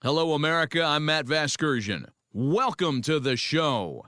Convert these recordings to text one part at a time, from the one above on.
Hello, America. I'm Matt Vasgersian. Welcome to the show.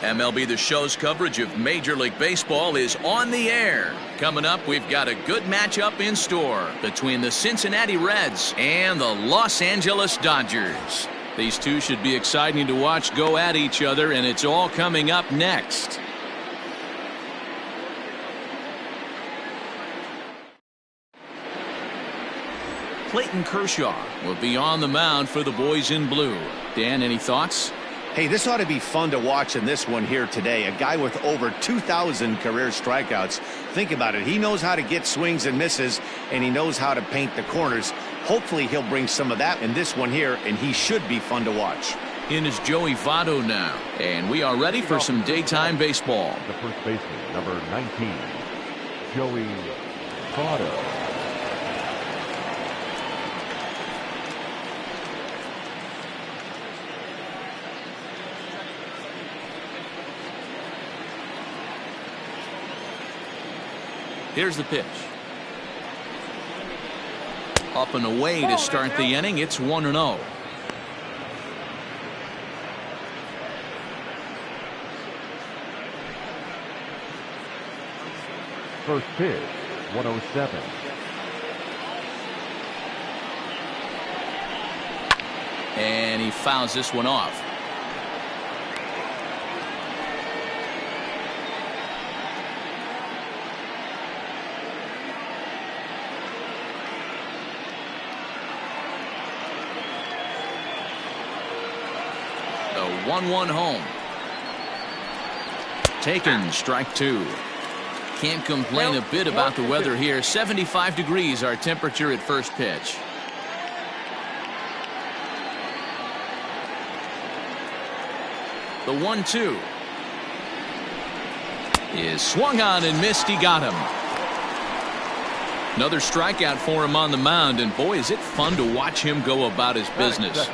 MLB The Show's coverage of Major League Baseball is on the air. Coming up, we've got a good matchup in store between the Cincinnati Reds and the Los Angeles Dodgers. These two should be exciting to watch go at each other, and it's all coming up next. Clayton Kershaw will be on the mound for the boys in blue. Dan, any thoughts? Hey, this ought to be fun to watch in this one here today. A guy with over 2,000 career strikeouts. Think about it. He knows how to get swings and misses, and he knows how to paint the corners. Hopefully, he'll bring some of that in this one here, and he should be fun to watch. In is Joey Votto now, and we are ready for some daytime baseball. The first baseman, number 19, Joey Votto. Here's the pitch. Up and away to start the inning. It's 1-0. First pitch, 107. And he fouls this one off. The 1-1 home. Taken, strike two. Can't complain a bit about the weather here. 75 degrees our temperature at first pitch. The 1-2 is swung on and missed. He got him. Another strikeout for him on the mound, and boy, is it fun to watch him go about his business.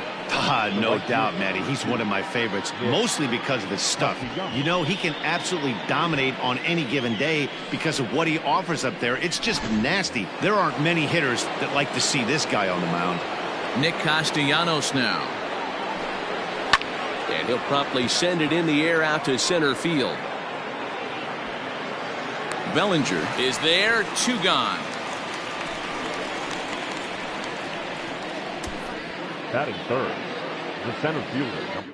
No doubt, Matty. He's one of my favorites, mostly because of his stuff. You know, he can absolutely dominate on any given day because of what he offers up there. It's just nasty. There aren't many hitters that like to see this guy on the mound. Nick Castellanos now. And he'll promptly send it in the air out to center field. Bellinger is there, two gone. Batting third, the center fielder,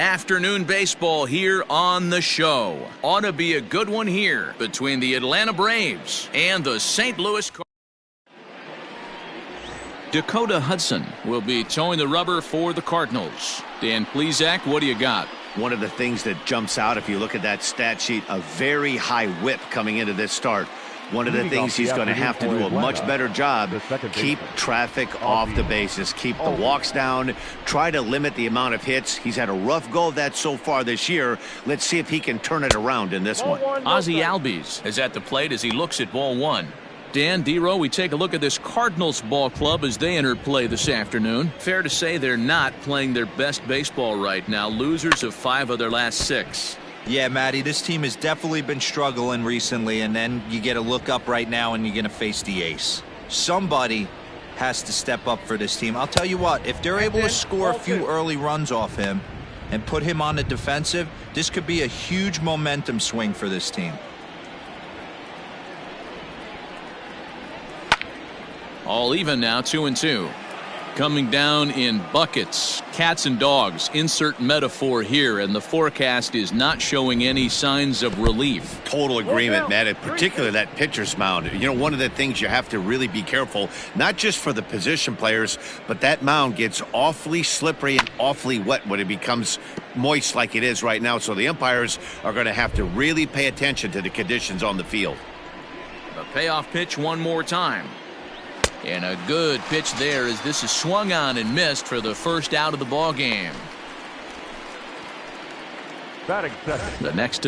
Afternoon baseball here on the show. Ought to be a good one here between the Atlanta Braves and the St. Louis Cardinals. Dakota Hudson will be towing the rubber for the Cardinals. Dan Plesac, what do you got? One of the things that jumps out if you look at that stat sheet, a very high whip coming into this start. One of the things he's going to have to do a much better job, keep traffic off the bases, keep the walks down, try to limit the amount of hits. He's had a rough go of that so far this year. Let's see if he can turn it around in this one. Ozzie Albies is at the plate as he looks at ball one. Dan, D-Row, we take a look at this Cardinals ball club as they enter play this afternoon. Fair to say they're not playing their best baseball right now. Losers of 5 of their last 6. Yeah, Matty, this team has definitely been struggling recently, and then you get a look up right now and you're going to face the ace. Somebody has to step up for this team. I'll tell you what, if they're able to score a few early runs off him and put him on the defensive, this could be a huge momentum swing for this team. All even now, 2-2. Coming down in buckets, cats and dogs, insert metaphor here, and the forecast is not showing any signs of relief. Total agreement, Matt, and particularly that pitcher's mound. You know, one of the things you have to really be careful, not just for the position players, but that mound gets awfully slippery and awfully wet when it becomes moist like it is right now. So the umpires are going to have to really pay attention to the conditions on the field. The payoff pitch one more time. And a good pitch there as this is swung on and missed for the first out of the ball game. The next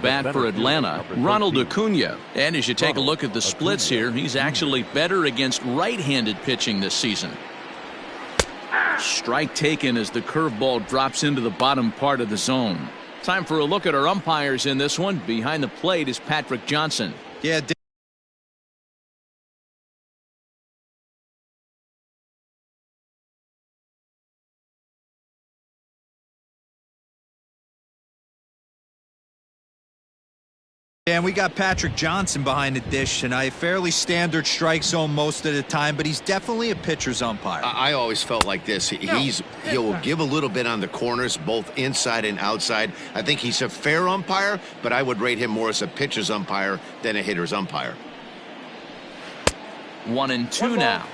bat for Atlanta, Ronald Acuna. And as you take a look at the splits here, he's actually better against right-handed pitching this season. Strike taken as the curveball drops into the bottom part of the zone. Time for a look at our umpires in this one. Behind the plate is Patrick Johnson. Yeah. And we got Patrick Johnson behind the dish, and a fairly standard strike zone most of the time, but he's definitely a pitcher's umpire. I always felt like this. He'll give a little bit on the corners, both inside and outside. I think he's a fair umpire, but I would rate him more as a pitcher's umpire than a hitter's umpire. 1-2 now.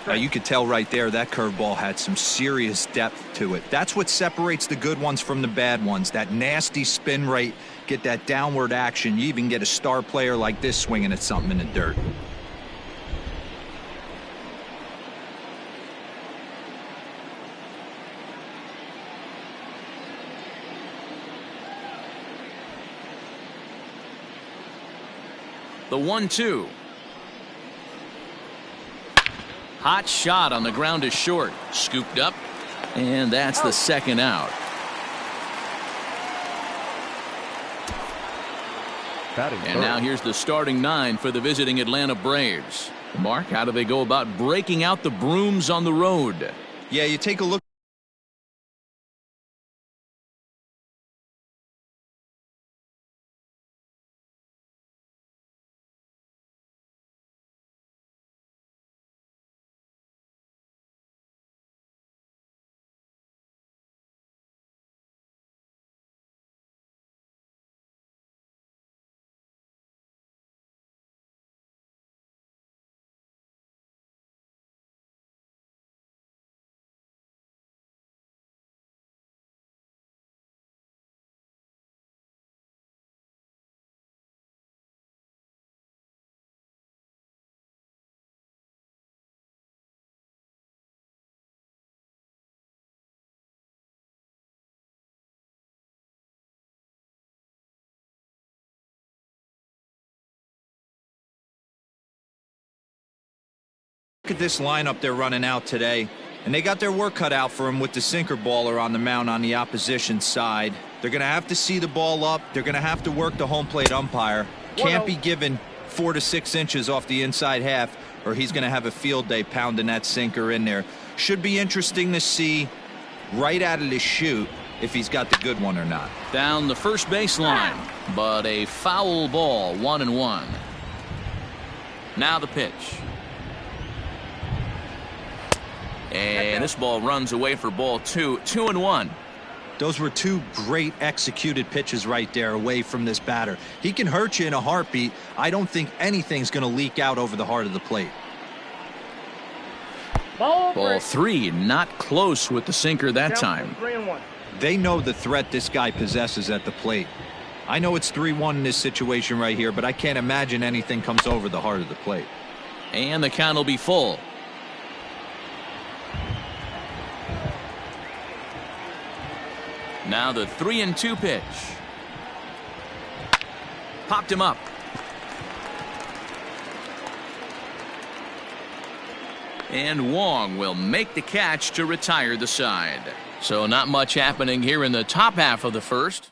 Now you could tell right there that curveball had some serious depth to it. That's what separates the good ones from the bad ones. That nasty spin rate, get that downward action. You even get a star player like this swinging at something in the dirt. The 1-2. Hot shot on the ground is short. Scooped up. And that's the second out. And now here's the starting 9 for the visiting Atlanta Braves. Mark, how do they go about breaking out the brooms on the road? Yeah, you take a look. Look at this lineup they're running out today, and they got their work cut out for them with the sinker baller on the mound on the opposition side. They're going to have to see the ball up. They're going to have to work the home plate umpire. Can't be given 4 to 6 inches off the inside half, or he's going to have a field day pounding that sinker in there. Should be interesting to see right out of the chute if he's got the good one or not. Down the first baseline, but a foul ball, 1-1. Now the pitch. And this ball runs away for ball 2. 2-1. Those were 2 great executed pitches right there away from this batter. He can hurt you in a heartbeat. I don't think anything's going to leak out over the heart of the plate. Ball 3, not close with the sinker that time. They know the threat this guy possesses at the plate. I know it's 3-1 in this situation right here, but I can't imagine anything comes over the heart of the plate. And the count will be full. Now the 3-2 pitch. Popped him up. And Wong will make the catch to retire the side. So not much happening here in the top half of the first.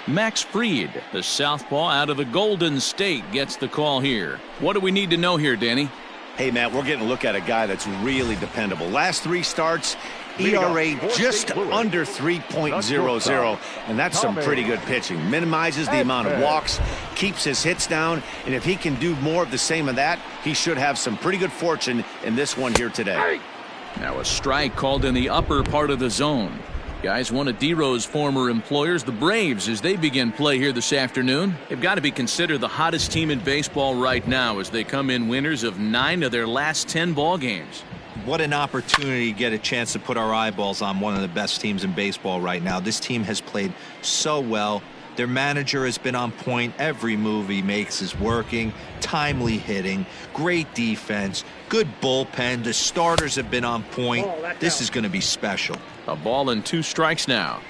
Max Fried, the southpaw out of the Golden State, gets the call here. What do we need to know here, Danny? Hey, Matt, we're getting a look at a guy that's really dependable. Last 3 starts, ERA just under 3.00, and that's some pretty good pitching. Minimizes the amount of walks, keeps his hits down, and if he can do more of the same of that, he should have some pretty good fortune in this one here today. Now a strike called in the upper part of the zone. Guys, one of D-Rose former employers, the Braves, as they begin play here this afternoon. They've got to be considered the hottest team in baseball right now as they come in winners of 9 of their last 10 ball games. What an opportunity to get a chance to put our eyeballs on one of the best teams in baseball right now. This team has played so well. Their manager has been on point. Every move he makes is working. Timely hitting, great defense, good bullpen. The starters have been on point. This is going to be special. A ball and 2 strikes now.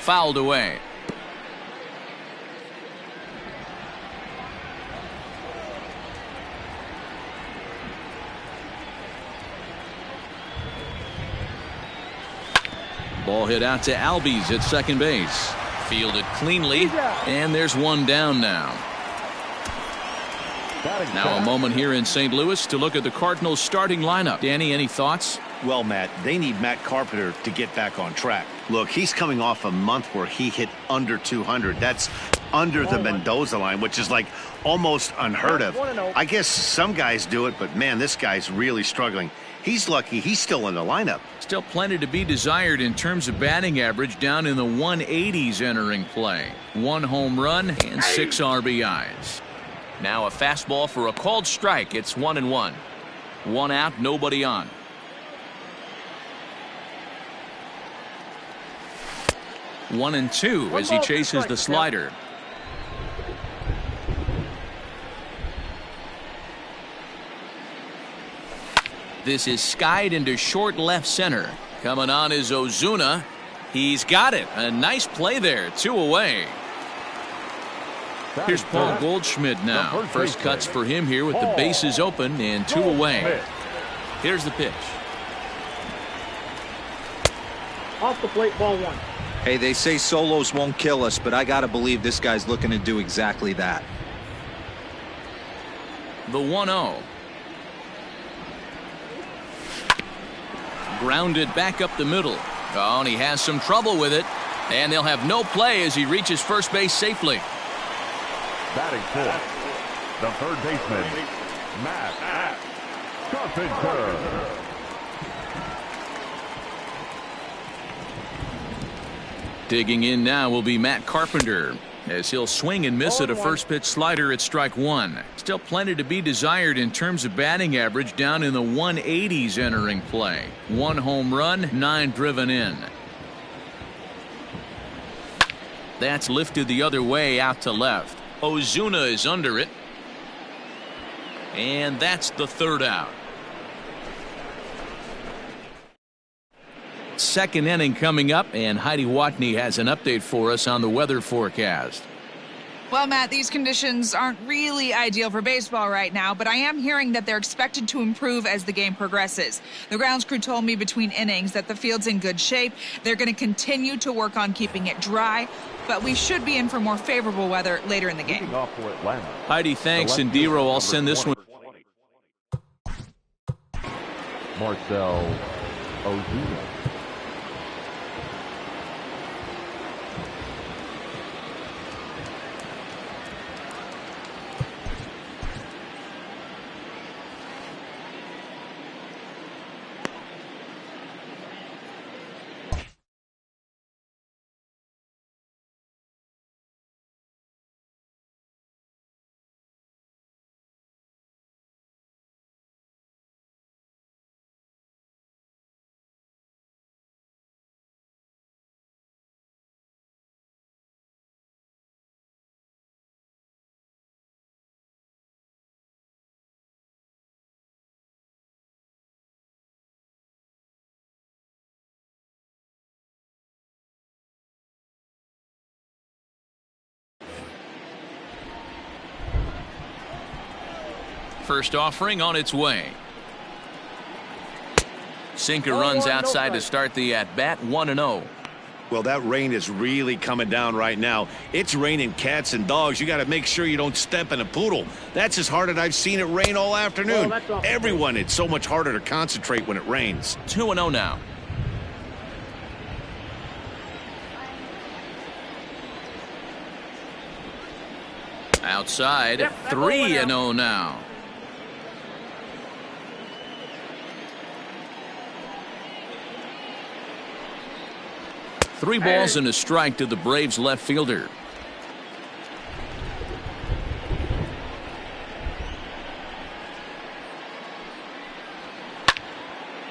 fouled away. Ball hit out to Albies at second base. Fielded cleanly, and there's one down now. Now a moment here in St. Louis to look at the Cardinals starting lineup. Danny, any thoughts? Well, Matt, they need Matt Carpenter to get back on track. Look, he's coming off a month where he hit under 200. That's under the Mendoza line, which is like almost unheard of. I guess some guys do it, but man, this guy's really struggling. He's lucky he's still in the lineup. Still plenty to be desired in terms of batting average, down in the 180s entering play. 1 home run and 6 RBIs. Now a fastball for a called strike. It's 1-1. 1 out, nobody on. One and two as he chases the slider. This is skied into short left center. Coming on is Ozuna. He's got it. A nice play there. 2 away. Here's Paul Goldschmidt now. First cuts for him here with the bases open and 2 away. Here's the pitch. Off the plate, ball 1. Hey, they say solos won't kill us, but I got to believe this guy's looking to do exactly that. The 1-0. Grounded back up the middle. Oh, and he has some trouble with it. And they'll have no play as he reaches first base safely. Batting fourth, the third baseman, Matt Carpenter. Digging in now will be Matt Carpenter as he'll swing and miss at a first pitch slider at strike 1. Still plenty to be desired in terms of batting average, down in the 180s entering play. 1 home run, 9 driven in. That's lifted the other way out to left. Ozuna is under it. And that's the 3rd out. Second inning coming up, and Heidi Watney has an update for us on the weather forecast. Well, Matt, these conditions aren't really ideal for baseball right now, but I am hearing that they're expected to improve as the game progresses. The grounds crew told me between innings that the field's in good shape. They're going to continue to work on keeping it dry, but we should be in for more favorable weather later in the game. Heidi, thanks, and Dero, I'll send this one. Marcell Ozuna. First offering on its way. Sinker runs outside to start the at-bat. 1-0. Well, that rain is really coming down right now. It's raining cats and dogs. You got to make sure you don't step in a poodle. That's as hard as I've seen it rain all afternoon. Everyone, it's so much harder to concentrate when it rains. 2-0 now. Outside. 3-0 now. Three balls and a strike to the Braves left fielder.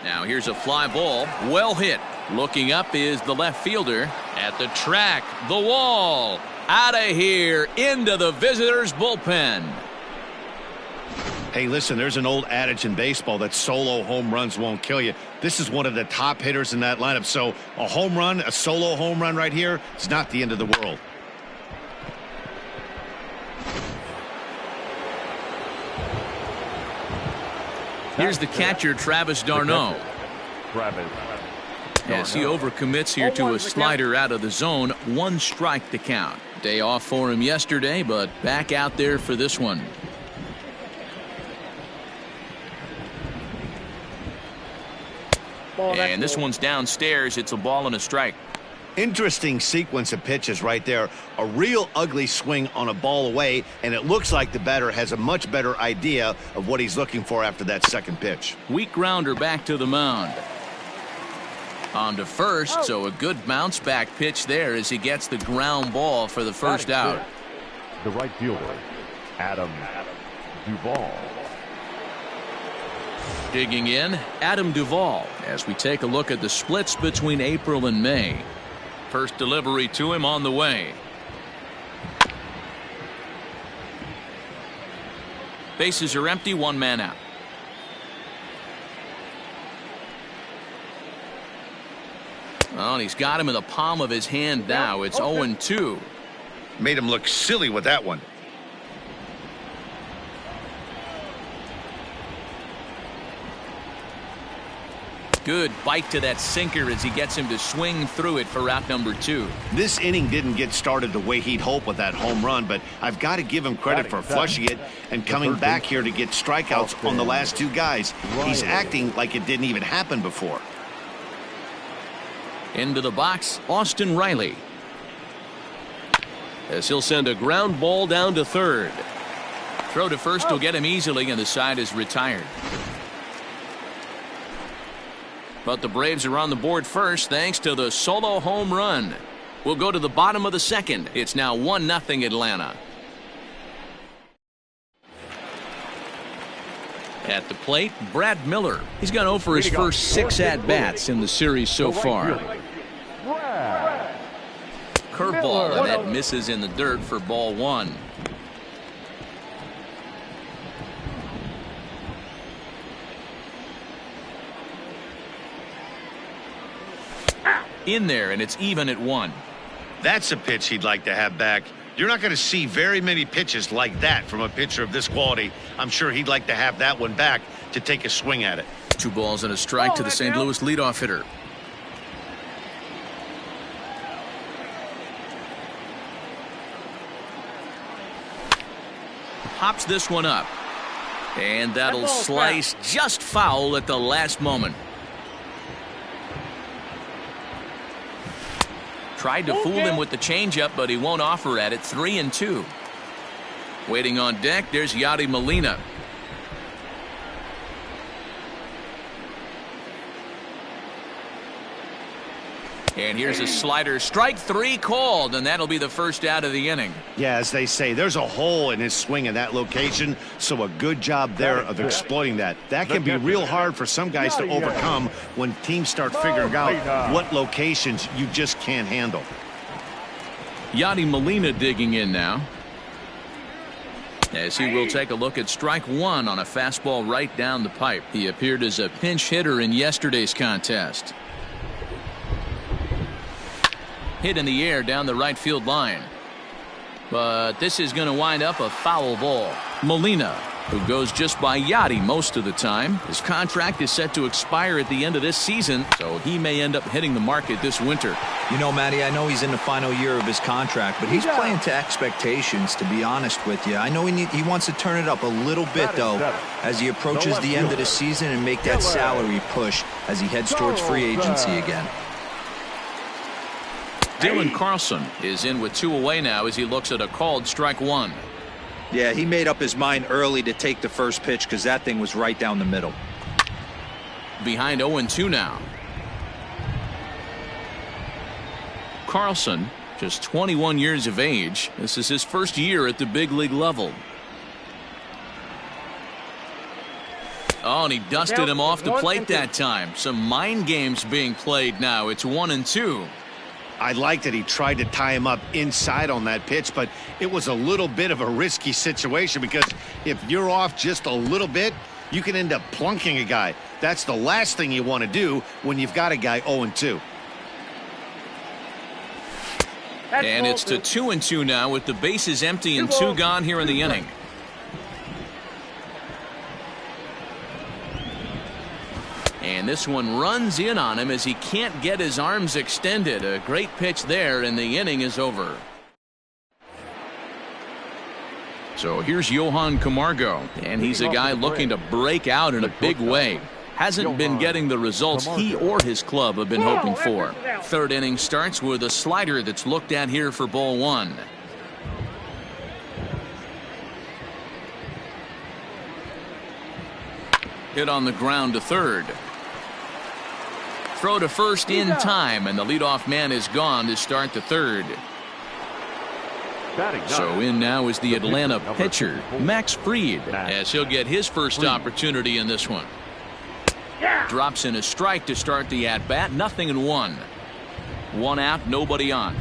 Now here's a fly ball. Well hit. Looking up is the left fielder. At the track. The wall. Out of here. Into the visitors' bullpen. Hey, listen, there's an old adage in baseball that solo home runs won't kill you. This is one of the top hitters in that lineup. So a home run, a solo home run right here, it's not the end of the world. Here's the catcher, Travis d'Arnaud. As he overcommits here to a slider out of the zone, 1 strike to count. Day off for him yesterday, but back out there for this one. And this one's downstairs. It's a ball and a strike. Interesting sequence of pitches right there. A real ugly swing on a ball away, and it looks like the batter has a much better idea of what he's looking for after that second pitch. Weak grounder back to the mound. On to first, so a good bounce back pitch there as he gets the ground ball for the first out. The right fielder, Adam Duvall. Digging in, Adam Duvall, as we take a look at the splits between April and May. First delivery to him on the way. Bases are empty, 1 man out. Well, he's got him in the palm of his hand now. It's 0-2. Made him look silly with that one. Good bite to that sinker as he gets him to swing through it for out number 2. This inning didn't get started the way he'd hoped with that home run, but I've got to give him credit for flushing it and coming back here to get strikeouts on the last 2 guys. He's acting like it didn't even happen before. Into the box, Austin Riley. As he'll send a ground ball down to third. Throw to first will get him easily, and the side is retired. But the Braves are on the board first thanks to the solo home run. We'll go to the bottom of the second. It's now 1-0 Atlanta. At the plate, Brad Miller. He's gone 0 for his first 6 at-bats in the series so far. Curveball, and that misses in the dirt for ball 1. In there, and it's even at 1. That's a pitch he'd like to have back. You're not going to see very many pitches like that from a pitcher of this quality. I'm sure he'd like to have that one back to take a swing at it. 2 balls and a strike to the St. Louis leadoff hitter. Hops this one up. And that'll slice just foul at the last moment. Tried to fool him with the changeup, but he won't offer at it. 3-2. Waiting on deck, there's Yadi Molina. And here's a slider. Strike 3 called, and that'll be the first out of the inning. Yeah, as they say, there's a hole in his swing in that location, so a good job there of exploiting that. That can be real hard for some guys to overcome when teams start figuring out what locations you just can't handle. Yadi Molina digging in now. As he will take a look at strike 1 on a fastball right down the pipe. He appeared as a pinch hitter in yesterday's contest. Hit in the air down the right field line. But this is going to wind up a foul ball. Molina, who goes just by Yadi most of the time. His contract is set to expire at the end of this season, so he may end up hitting the market this winter. You know, Matty, I know he's in the final year of his contract, but he's playing to expectations, to be honest with you. I know he wants to turn it up a little bit, though, as he approaches the end of the season and make that salary push as he heads towards free agency again. Dylan Carlson is in with 2 away now as he looks at a called strike 1. Yeah, he made up his mind early to take the first pitch because that thing was right down the middle. Behind 0-2 now. Carlson, just 21 years of age. This is his first year at the big league level. Oh, and he dusted him off the plate that time. Some mind games being played now. It's 1-2. I liked that he tried to tie him up inside on that pitch, but it was a little bit of a risky situation because if you're off just a little bit, you can end up plunking a guy. That's the last thing you want to do when you've got a guy 0-2. And it's to 2-2 now with the bases empty and 2 gone here in the inning. And this one runs in on him as he can't get his arms extended. A great pitch there, and the inning is over. So here's Johan Camargo, and he's a guy looking to break out in a big way. Hasn't been getting the results he or his club have been hoping for. Third inning starts with a slider that's looked at here for ball 1. Hit on the ground to third. Throw to first in time, and the leadoff man is gone to start the third. So in now is the Atlanta pitcher, Max Fried, as he'll get his first opportunity in this one. Drops in a strike to start the at-bat. 0-1. 1 out, nobody on.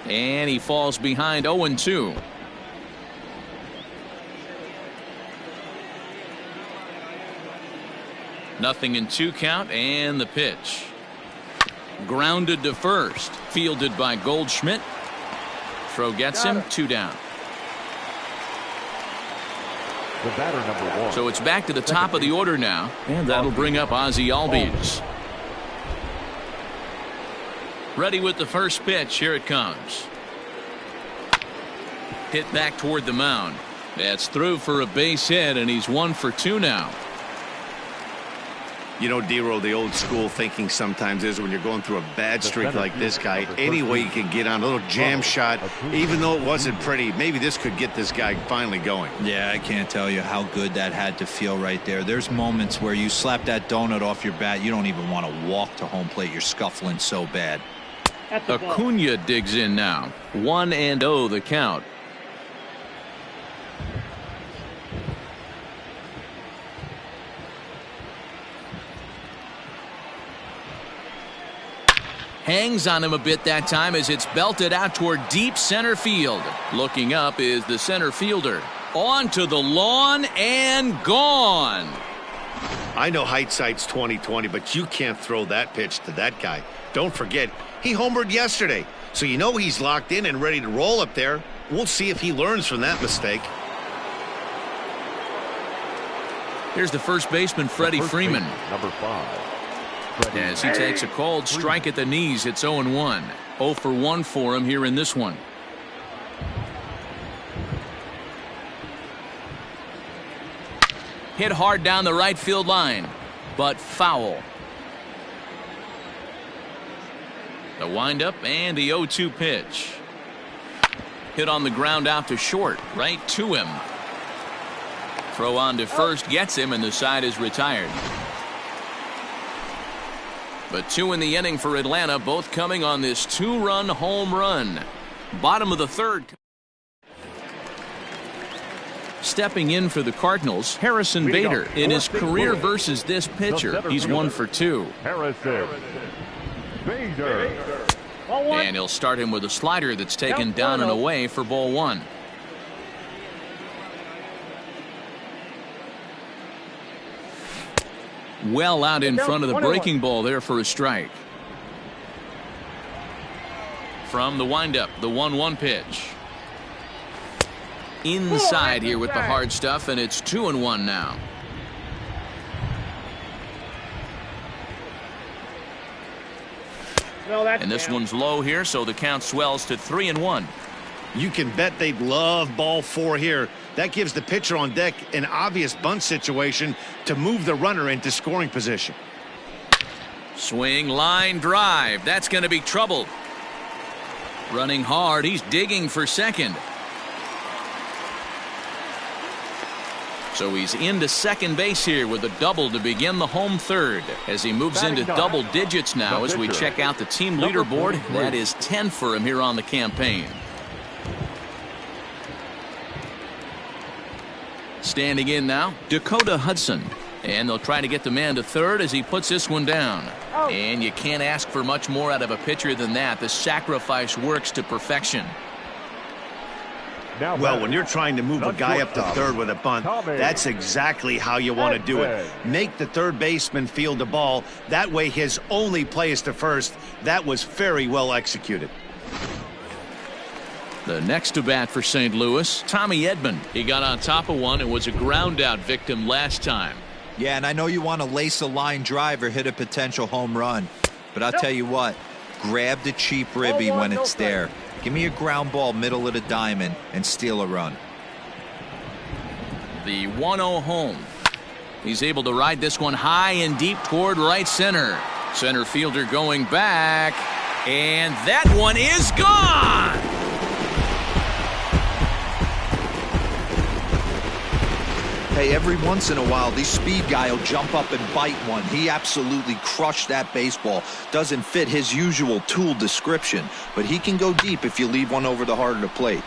And he falls behind 0-2. Nothing in 2 count, and the pitch. Grounded to first. Fielded by Goldschmidt. Throw gets him. 2 down. The batter, number 1. So it's back to the top of the order now, and that'll bring up Ozzie Albies. Ready with the first pitch. Here it comes. Hit back toward the mound. That's through for a base hit, and he's 1 for 2 now. You know, D-Roll, the old school thinking sometimes is when you're going through a bad streak like this guy, any way you can get on a little jam shot, even though it wasn't pretty, maybe this could get this guy finally going. Yeah, I can't tell you how good that had to feel right there. There's moments where you slap that donut off your bat, you don't even want to walk to home plate. You're scuffling so bad. Acuna digs in now. 1-0 the count. Hangs on him a bit that time as it's belted out toward deep center field. Looking up is the center fielder. On to the lawn and gone. I know hindsight's 20/20, but you can't throw that pitch to that guy. Don't forget, he homered yesterday, so you know he's locked in and ready to roll up there. We'll see if he learns from that mistake. Here's the first baseman, Freddie Freeman. Number 5. As he takes a cold strike at the knees, it's 0-1. 0 for 1 for him here in this one. Hit hard down the right field line, but foul. The windup and the 0-2 pitch. Hit on the ground out to short, right to him. Throw on to first gets him, and the side is retired. But 2 in the inning for Atlanta, both coming on this 2-run home run. Bottom of the third. Stepping in for the Cardinals, Harrison Bader. In his career versus this pitcher, he's 1 for 2. Harrison Bader. And he'll start him with a slider that's taken down and away for ball 1. Well out in front of the breaking ball there for a strike. From the windup, the 1-1 pitch. Inside here with the hard stuff, and it's 2-1 now. And this one's low here, so the count swells to 3-1. You can bet they'd love ball 4 here. That gives the pitcher on deck an obvious bunt situation to move the runner into scoring position. Swing, line drive. That's going to be trouble. Running hard. He's digging for second. So he's into second base here with a double to begin the home third as he moves into double digits now as we check out the team leaderboard. That is 10 for him here on the campaign. Standing in now, Dakota Hudson. And they'll try to get the man to third as he puts this one down. And you can't ask for much more out of a pitcher than that. The sacrifice works to perfection. Well, when you're trying to move a guy up to third with a bunt, that's exactly how you want to do it. Make the third baseman field the ball. That way his only play is to first. That was very well executed. The next to bat for St. Louis, Tommy Edman. He got on top of one and was a ground out victim last time. Yeah, and I know you want to lace a line drive or hit a potential home run, but I'll tell you what, grab the cheap ribby when it's there. Give me a ground ball middle of the diamond and steal a run. The 1-0 home. He's able to ride this one high and deep toward right center. Center fielder going back, and that one is gone. Hey, every once in a while, the speed guy will jump up and bite one. He absolutely crushed that baseball. Doesn't fit his usual tool description, but he can go deep if you leave one over the heart of the plate.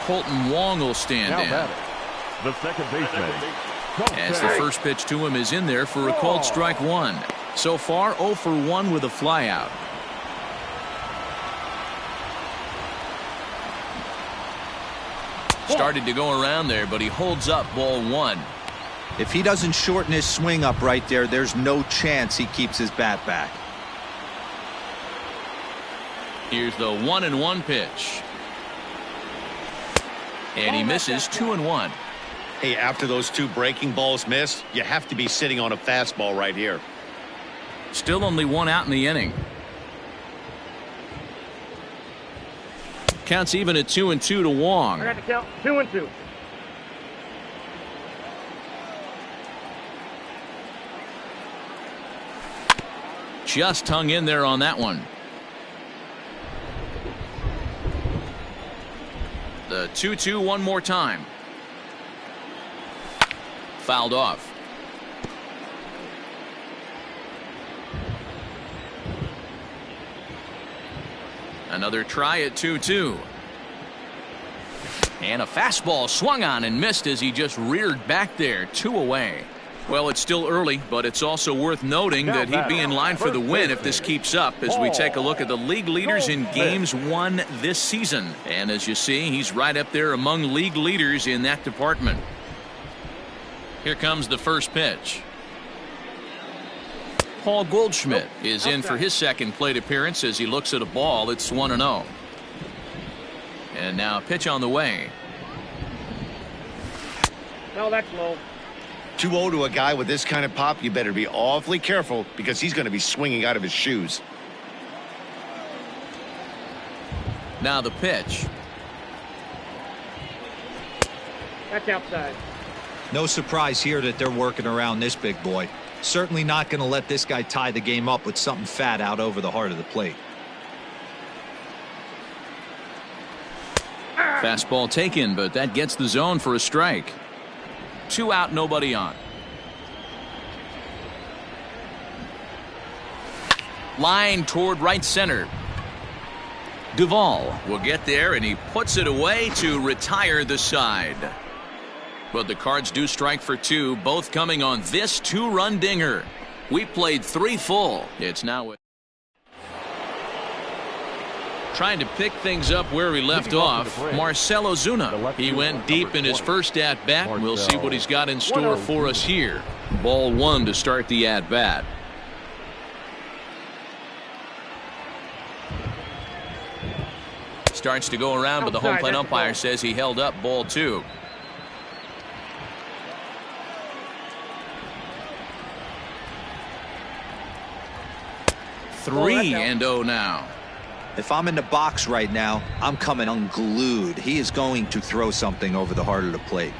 Colton Wong will stand in. The second baseman. As the first pitch to him is in there for a called strike one. So far, 0 for 1 with a flyout. Started to go around there, but he holds up ball one. If he doesn't shorten his swing up right there, there's no chance he keeps his bat back. Here's the 1-1 pitch. And he misses 2-1. Hey, after those two breaking balls missed, you have to be sitting on a fastball right here. Still only one out in the inning. Counts even at 2-2 to Wong. I got to count 2-2. Just hung in there on that one. The 2-2 one more time. Fouled off. Another try at 2-2. And a fastball swung on and missed as he just reared back there. 2 away. Well, it's still early, but it's also worth noting that he'd be in line for the win if this keeps up as we take a look at the league leaders in games won this season. And as you see, he's right up there among league leaders in that department. Here comes the first pitch. Paul Goldschmidt is in for his second plate appearance as he looks at a ball. It's 1-0. And now a pitch on the way. No, that's low. 2-0 to a guy with this kind of pop, you better be awfully careful because he's going to be swinging out of his shoes. Now the pitch. That's outside. No surprise here that they're working around this big boy. Certainly not going to let this guy tie the game up with something fat out over the heart of the plate. Fastball taken, but that gets the zone for a strike. 2 out, nobody on. Line toward right center. Duvall will get there, and he puts it away to retire the side. But the Cards do strike for 2, both coming on this 2-run dinger. We played 3 full. It's now trying to pick things up where we left off. Marcell Ozuna. He went deep in his first at-bat, and we'll see what he's got in store for us here. Ball 1 to start the at-bat. Starts to go around, but the home plate umpire says he held up ball 2. Three and 0 now. If I'm in the box right now, I'm coming unglued. He is going to throw something over the heart of the plate.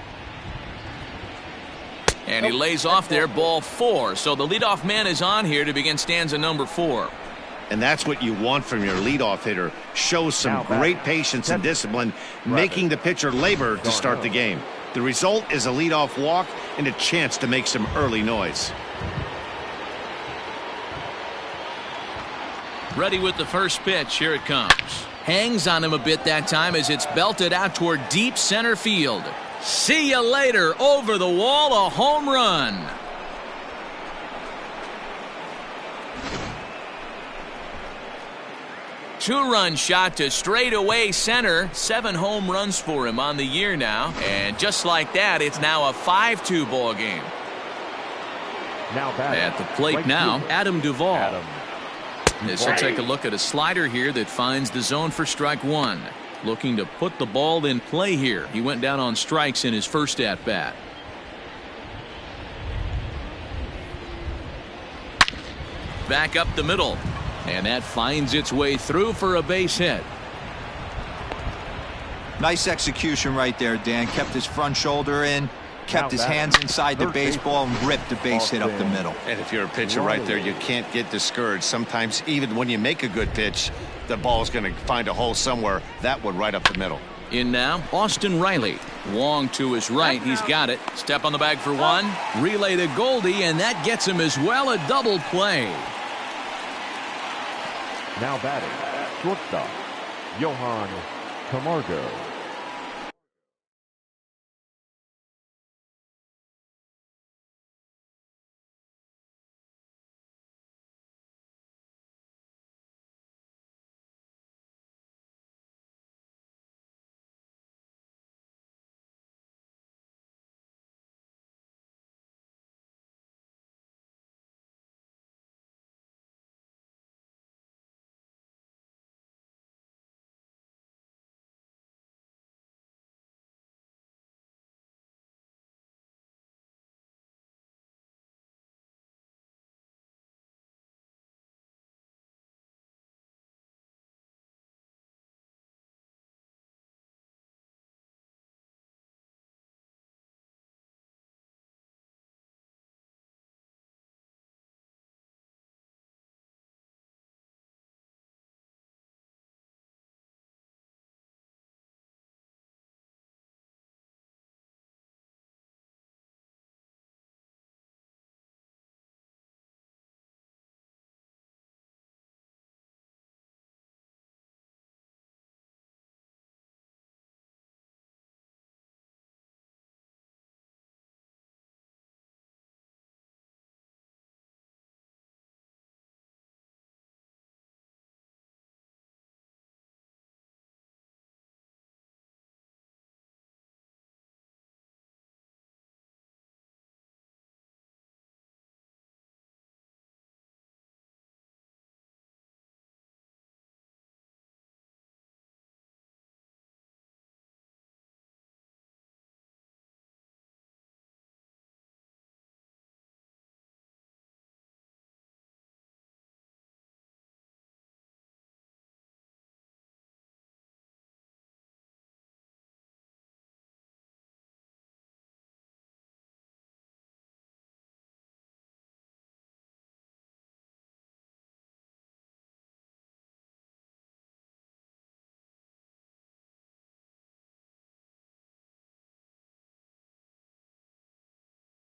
And he lays off there, ball 4. So the leadoff man is on here to begin stanza number 4. And that's what you want from your leadoff hitter. Shows some great patience and discipline, making the pitcher labor to start the game. The result is a leadoff walk and a chance to make some early noise. Ready with the first pitch. Here it comes. Hangs on him a bit that time as it's belted out toward deep center field. See you later. Over the wall, a home run. Two-run shot to straightaway center. 7 home runs for him on the year now. And just like that, it's now a 5-2 ball game. Now at the plate now, Adam Duvall. Adam. This will take a look at a slider here that finds the zone for strike one. Looking to put the ball in play here. He went down on strikes in his first at-bat. Back up the middle. And that finds its way through for a base hit. Nice execution right there, Dan. Kept his front shoulder in, kept his hands inside the baseball, and ripped the base hit up the middle. And if you're a pitcher right there, you can't get discouraged. Sometimes even when you make a good pitch, the ball's going to find a hole somewhere. That one right up the middle. In now, Austin Riley. Wong to his right. He's got it. Step on the bag for one. Relay to Goldie, and that gets him as well. A double play. Now batting, shortstop, Johan Camargo.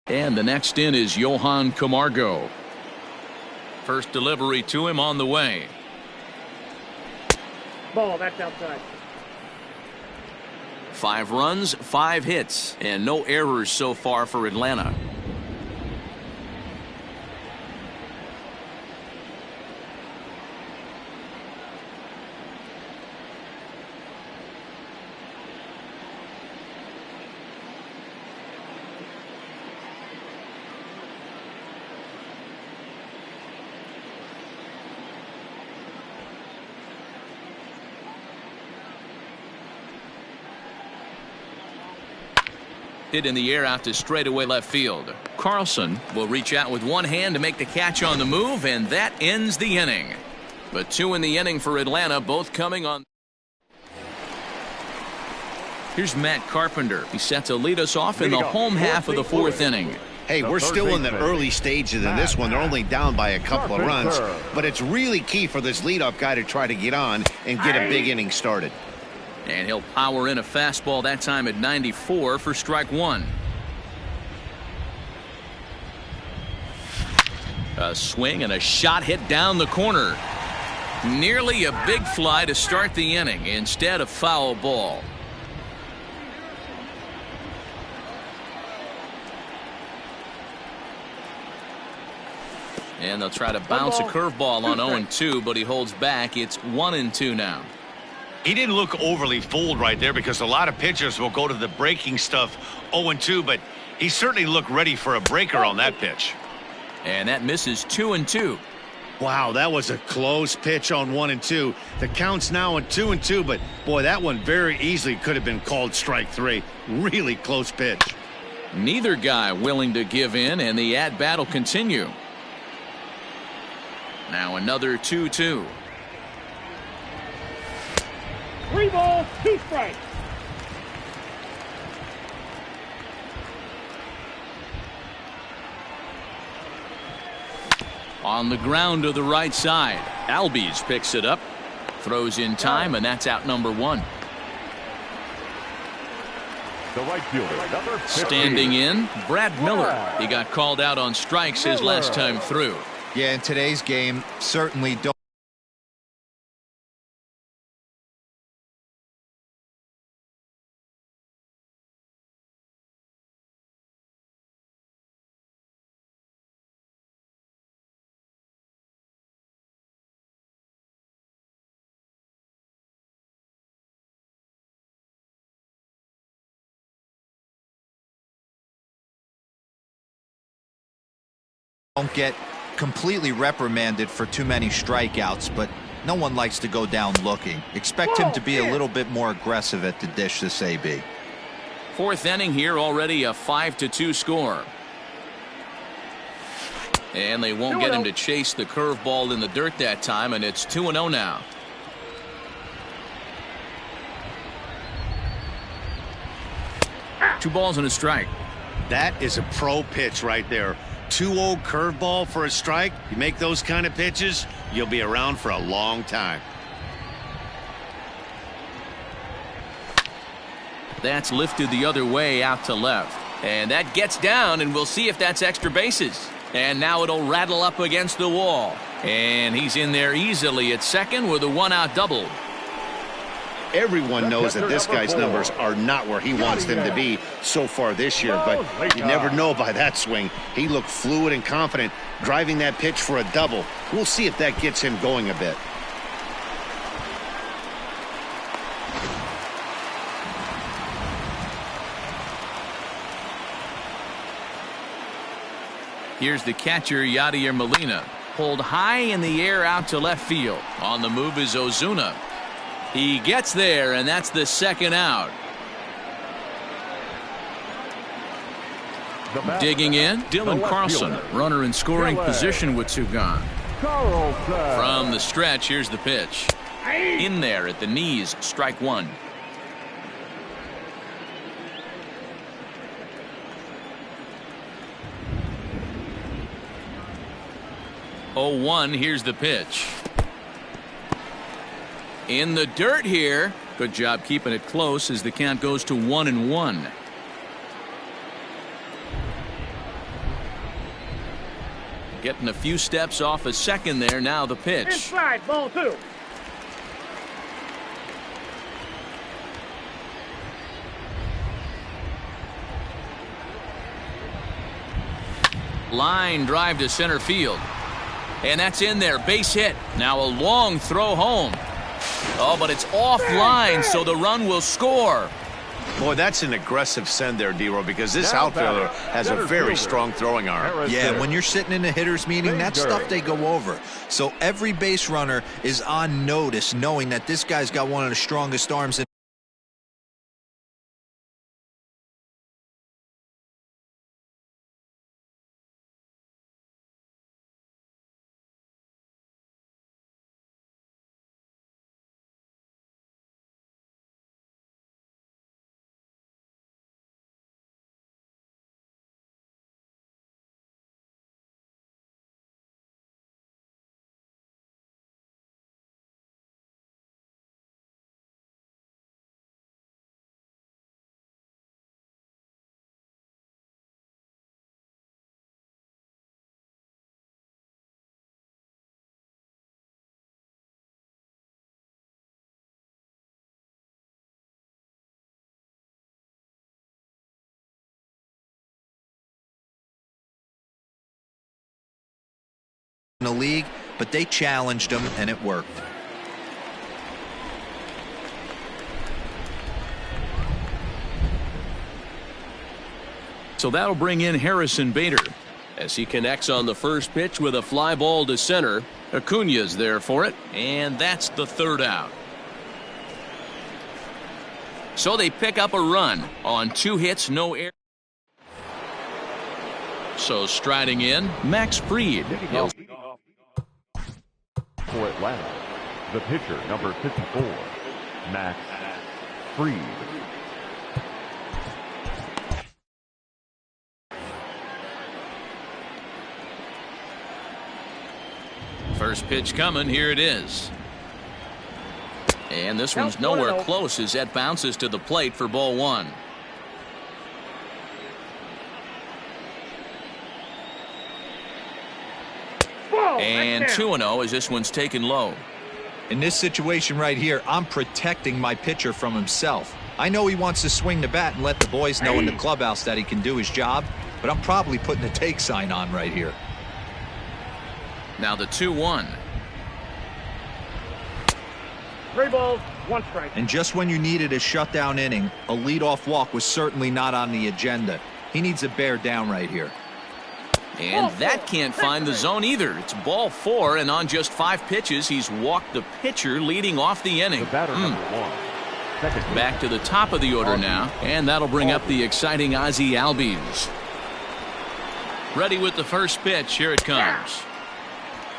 And the next in is Johan Camargo. First delivery to him on the way. Ball, that's outside. 5 runs, 5 hits, and no errors so far for Atlanta. Hit in the air out to straightaway left field. Carlson will reach out with one hand to make the catch on the move, and that ends the inning. But 2 in the inning for Atlanta, both coming on. Here's Matt Carpenter. He's set to lead us off in the home half of the 4th inning. Hey, we're still in the early stages in this one. They're only down by a couple of runs, but it's really key for this leadoff guy to try to get on and get a big inning started. And he'll power in a fastball that time at 94 for strike one. A swing and a shot hit down the corner. Nearly a big fly to start the inning instead of foul ball. And they'll try to bounce a curveball on 0-2, but he holds back. It's 1-2 now. He didn't look overly fooled right there because a lot of pitchers will go to the breaking stuff 0-2, but he certainly looked ready for a breaker on that pitch. And that misses 2-2. Wow, that was a close pitch on 1-2. The count's now at 2-2, but boy, that one very easily could have been called strike 3. Really close pitch. Neither guy willing to give in, and the at-bat will continue. Now another 2-2. 3 balls, 2 strikes. On the ground to the right side. Albies picks it up. Throws in time, and that's out number 1. The right fielder, number 15. Standing in, Brad Miller. He got called out on strikes his last time through. Yeah, in today's game, certainly don't. Don't get completely reprimanded for too many strikeouts, but no one likes to go down looking. Expect him to be a little bit more aggressive at the dish this AB. 4th inning here, already a 5-2 score. And they won't get him to chase the curveball in the dirt that time, and it's 2-0 now. Two balls and a strike. That is a pro pitch right there. 2-0 curveball for a strike. You make those kind of pitches, you'll be around for a long time. That's lifted the other way out to left. And that gets down, and we'll see if that's extra bases. And now it'll rattle up against the wall. And he's in there easily at second with a 1-out double. Everyone knows that this guy's numbers are not where he wants them to be so far this year, but you never know by that swing. He looked fluid and confident driving that pitch for a double. We'll see if that gets him going a bit. Here's the catcher, Yadier Molina. Pulled high in the air out to left field. On the move is Ozuna. He gets there, and that's the 2nd out. Digging in, Dylan Carlson, runner in scoring position with 2 gone. From the stretch, here's the pitch. In there at the knees, strike 1. Oh, 1, here's the pitch. In the dirt here. Good job keeping it close as the count goes to 1-1. Getting a few steps off a second there. Now the pitch. Inside, ball 2. Line drive to center field. And that's in there. Base hit. Now a long throw home. Oh, but it's offline, so the run will score. Boy, that's an aggressive send there, D-Row, because this outfielder has a very strong throwing arm. Yeah, when you're sitting in a hitter's meeting, that's stuff they go over. So every base runner is on notice, knowing that this guy's got one of the strongest arms in in the league, but they challenged him, and it worked. So that'll bring in Harrison Bader as he connects on the first pitch with a fly ball to center. Acuna's there for it, and that's the third out. So they pick up a run on 2 hits, no errors. So striding in, Max Fried. For Atlanta, the pitcher, number 54, Max Fried. First pitch coming, here it is. And this one's nowhere close as that bounces to the plate for ball 1. And 2-0 as this one's taken low. In this situation right here, I'm protecting my pitcher from himself. I know he wants to swing the bat and let the boys know in the clubhouse that he can do his job, but I'm probably putting a take sign on right here. Now the 2-1. 3 balls, 1 strike. And just when you needed a shutdown inning, a leadoff walk was certainly not on the agenda. He needs to bear down right here. And that can't find the zone either. It's ball 4, and on just 5 pitches, he's walked the pitcher leading off the inning. The batter, number 1. Second pitch. Back to the top of the order now, and that'll bring up the exciting Ozzie Albies. Ready with the first pitch. Here it comes.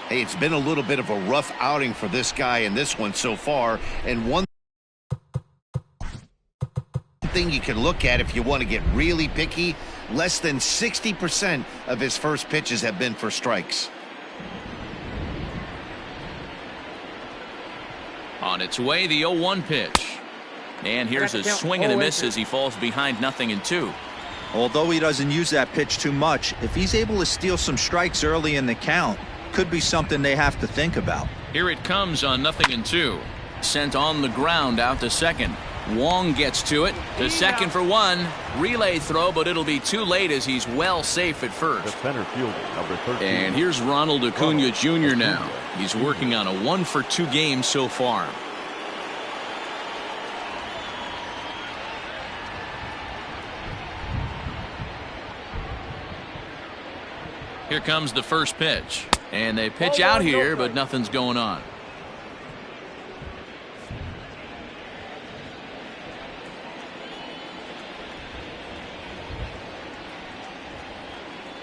Hey, it's been a little bit of a rough outing for this guy in this one so far, and one thing you can look at if you want to get really picky, less than 60% of his first pitches have been for strikes. On its way, the 0-1 pitch. And here's a swing and a miss as he falls behind 0-2. Although he doesn't use that pitch too much, if he's able to steal some strikes early in the count, could be something they have to think about. Here it comes on 0-2. Sent on the ground out to second. Wong gets to it. To second for 1. Relay throw, but it'll be too late as he's well safe at The first. center fielder, number 13. And here's Ronald Acuna Jr. now. He's working on a 1-for-2 game so far. Here comes the first pitch. And they pitch out here, but nothing's going on.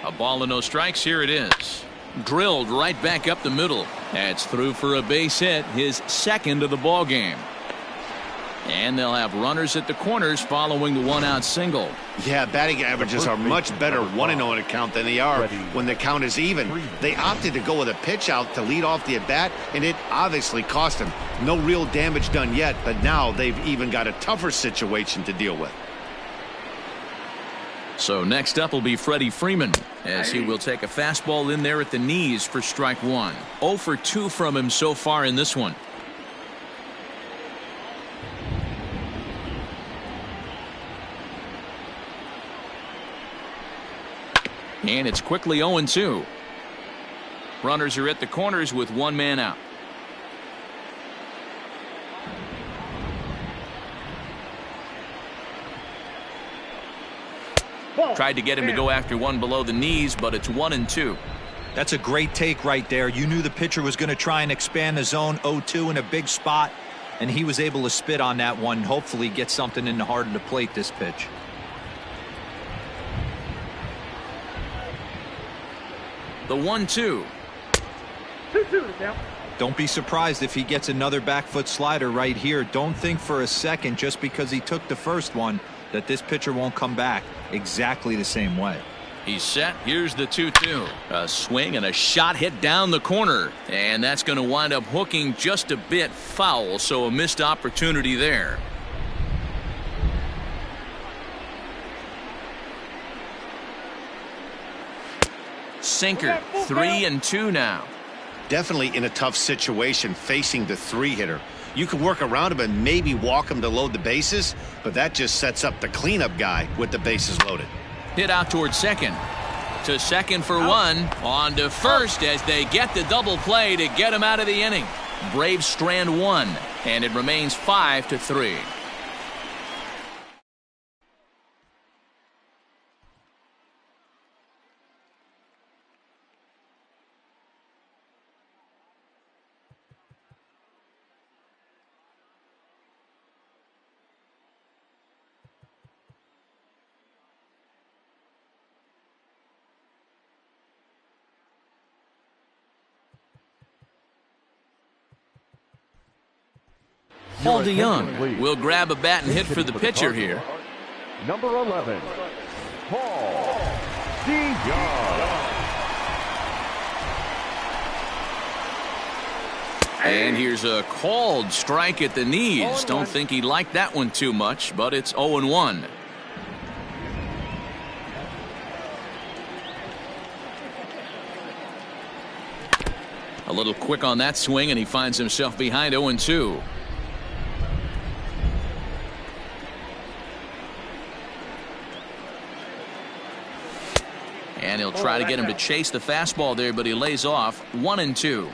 A ball and no strikes. Here it is. Drilled right back up the middle. That's through for a base hit, his second of the ball game. And they'll have runners at the corners following the 1-out single. Yeah, batting averages are much better 1-0 in a count than they are when the count is even. They opted to go with a pitch out to lead off the at-bat, and it obviously cost them. No real damage done yet, but now they've even got a tougher situation to deal with. So next up will be Freddie Freeman, as he will take a fastball in there at the knees for strike 1. 0-for-2 from him so far in this one. And it's quickly 0-2. Runners are at the corners with 1 man out. Tried to get him to go after 1 below the knees, but it's 1-2. That's a great take right there. You knew the pitcher was going to try and expand the zone. 0-2 in a big spot, and he was able to spit on that one. Hopefully get something in the heart of the plate this pitch. The 1-2. 2-2 to count. Don't be surprised if he gets another back foot slider right here. Don't think for a second just because he took the first one that this pitcher won't come back exactly the same way. He's set. Here's the 2-2. A swing and a shot hit down the corner. And that's going to wind up hooking just a bit foul, so a missed opportunity there. Sinker. 3-2 now. Definitely in a tough situation facing the 3-hitter. You can work around him and maybe walk him to load the bases, but that just sets up the cleanup guy with the bases loaded. Hit out towards second. To second for one. On to first as they get the double play to get him out of the inning. Braves strand one, and it remains 5-3. Paul DeYoung will grab a bat and hit for the pitcher here. Number 11, Paul DeYoung. And here's a called strike at the knees. Don't think he liked that one too much, but it's 0-1. A little quick on that swing, and he finds himself behind 0-2. And he'll try to get him to chase the fastball there, but he lays off 1-2.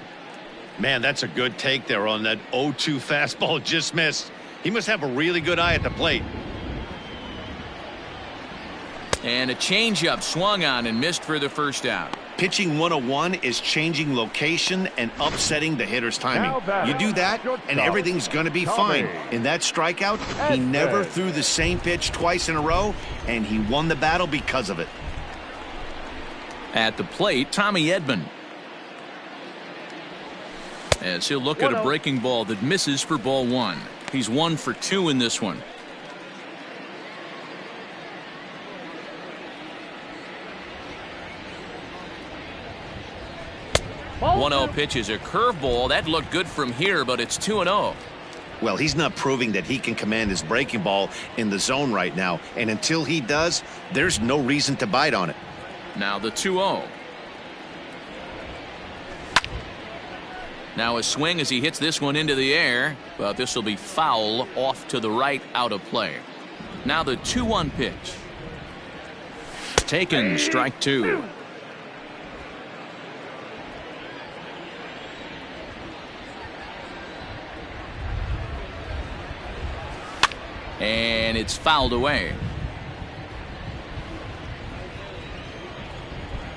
Man, that's a good take there on that 0-2 fastball just missed. He must have a really good eye at the plate. And a changeup swung on and missed for the first out. Pitching 101 is changing location and upsetting the hitter's timing. You do that, and everything's going to be fine. In that strikeout, he never threw the same pitch twice in a row, and he won the battle because of it. At the plate, Tommy Edman. As he'll look at a breaking ball that misses for ball one. He's 1 for 2 in this one. Ball 1-0 pitch is a curveball. That looked good from here, but it's 2-0. Well, he's not proving that he can command his breaking ball in the zone right now. And until he does, there's no reason to bite on it. Now the 2-0. Now a swing as he hits this one into the air, but this will be foul off to the right, out of play. Now the 2-1 pitch. Taken, strike two. And it's fouled away.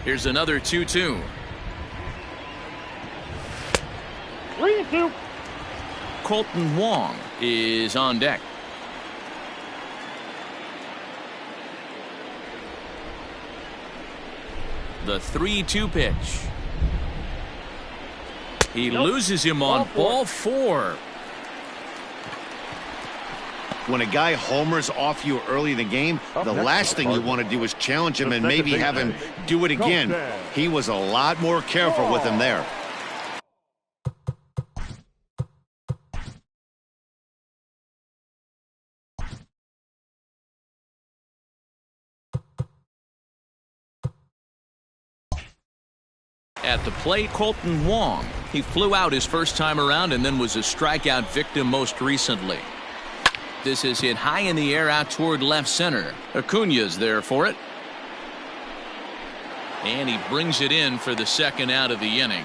Here's another 2-2. 3-2. Colton Wong is on deck. The 3-2 pitch. He loses him on ball 4. When a guy homers off you early in the game, the last thing you want to do is challenge him and maybe have him do it again. He was a lot more careful with him there. At the plate, Colton Wong. He flew out his first time around and then was a strikeout victim most recently. This is hit high in the air out toward left center. Acuna's there for it. And he brings it in for the second out of the inning.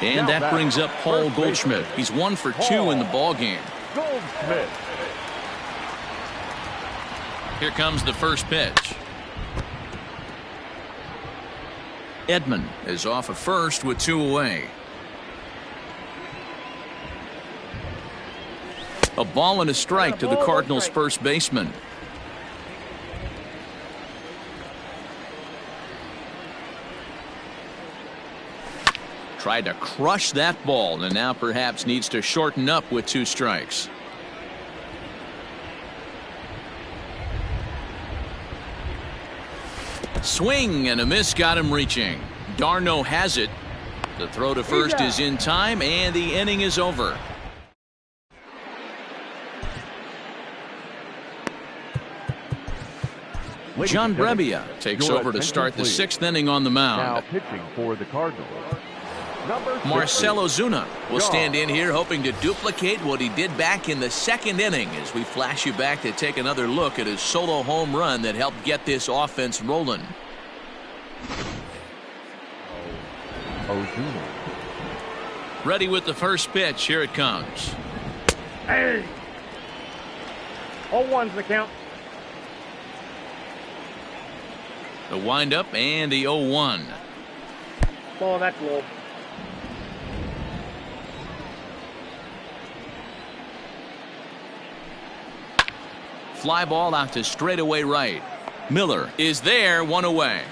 And that brings up Paul Goldschmidt. He's 1 for 2 in the ballgame. Goldschmidt. Here comes the first pitch. Edman is off at first with 2 away. A ball and a strike to the Cardinals' first baseman. Tried to crush that ball and now perhaps needs to shorten up with 2 strikes. Swing and a miss got him reaching. Darno has it. The throw to first is in time and the inning is over. John Brebbia takes over to start the 6th inning on the mound. Now pitching for the Cardinals, Number 60, Marcell Ozuna will John. stand in here hoping to duplicate what he did back in the second inning as we flash you back to take another look at his solo home run that helped get this offense rolling. Ozuna. Ready with the first pitch. Here it comes. Hey. 0-1's the count. The windup and the 0-1. Ball, that's low. Fly ball out to straightaway right. Miller is there, one away.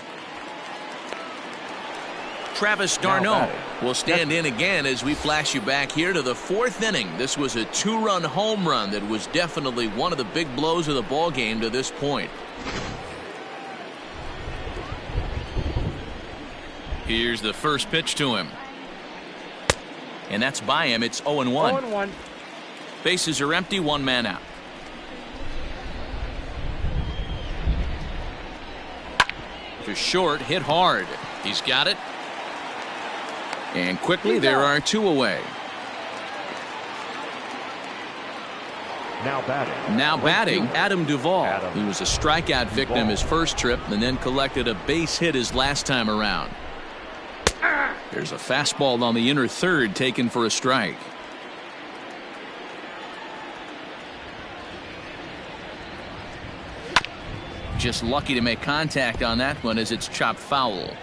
Travis d'Arnaud will stand in again as we flash you back here to the fourth inning. This was a two-run home run that was definitely one of the big blows of the ball game to this point. Here's the first pitch to him. And that's by him. It's 0-1. 0-1. Bases are empty, one man out. To short, hit hard. He's got it. And quickly there are two away. Now batting. Adam Duvall. Adam. He was a strikeout victim his first trip and then collected a base hit his last time around. There's a fastball on the inner third taken for a strike. Just lucky to make contact on that one as it's chopped foul.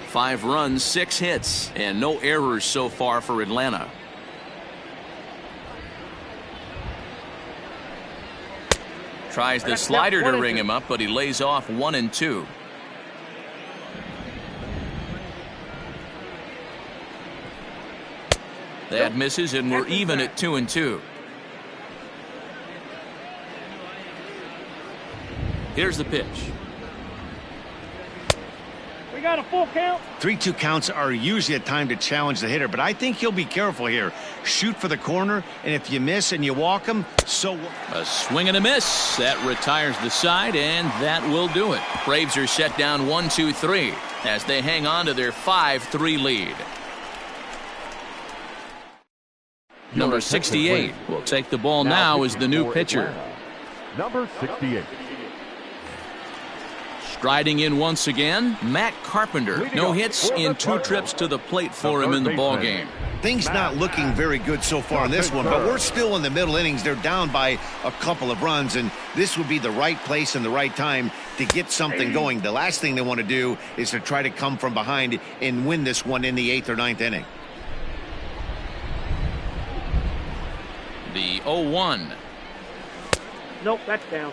Five runs, 6 hits, and no errors so far for Atlanta. Tries the slider to ring him up, but he lays off 1-2. That misses, and we're even at 2-2. Here's the pitch. We got a full count. 3-2 counts are usually a time to challenge the hitter, but I think he'll be careful here. Shoot for the corner, and if you miss and you walk him, so what? A swing and a miss. That retires the side, and that will do it. Braves are set down 1-2-3 as they hang on to their 5-3 lead. Number 68 will take the ball now as the new pitcher. Number 68. Striding in once again, Matt Carpenter. No hits in 2 trips to the plate for him in the ball game. Things not looking very good so far in this one, but we're still in the middle innings. They're down by a couple of runs, and this would be the right place and the right time to get something going. The last thing they want to do is to try to come from behind and win this one in the 8th or 9th inning. The 0-1. Nope, that's down.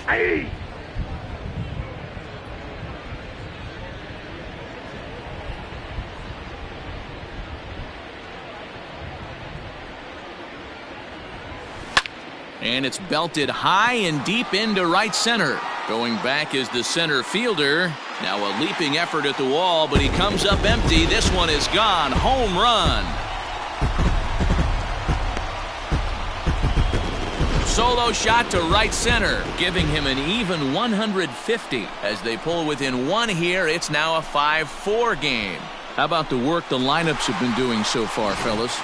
Hey! And it's belted high and deep into right center. Going back is the center fielder. Now a leaping effort at the wall, but he comes up empty. This one is gone. Home run. Solo shot to right center, giving him an even 150. As they pull within 1 here, it's now a 5-4 game. How about the work the lineups have been doing so far, fellas?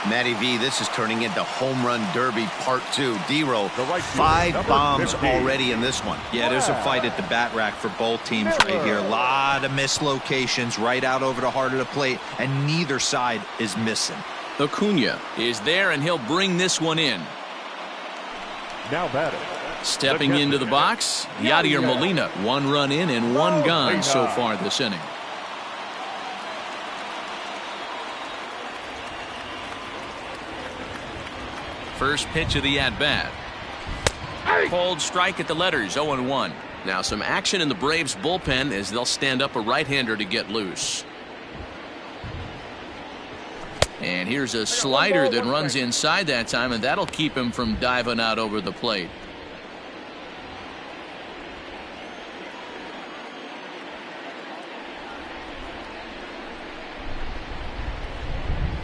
Matty V, this is turning into Home Run Derby Part 2. D-Row, The right field, 5 number bombs 50. already in this one. Yeah, there's a fight at the bat rack for both teams right here. A lot of mislocations right out over the heart of the plate, and neither side is missing. Acuna is there, and he'll bring this one in. Now batting. Stepping into the box, Yadier Molina. 1 run in and 1 gone so far this inning. First pitch of the at-bat. Cold strike at the letters, 0-1. Now some action in the Braves bullpen as they'll stand up a right-hander to get loose. And here's a slider that runs inside that time, and that'll keep him from diving out over the plate.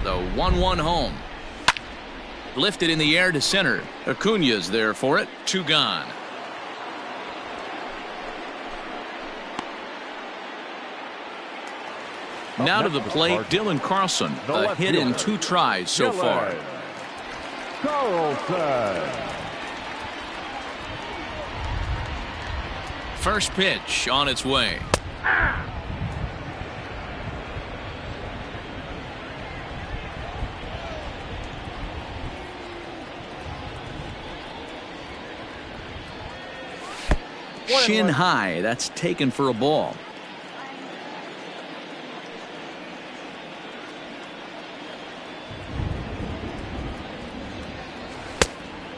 The 1-1 home. Lifted in the air to center. Acuna's there for it. 2 gone. Now to the plate, Dylan Carlson. A hit in 2 tries so far. Carlson. First pitch on its way. Shin high. That's taken for a ball.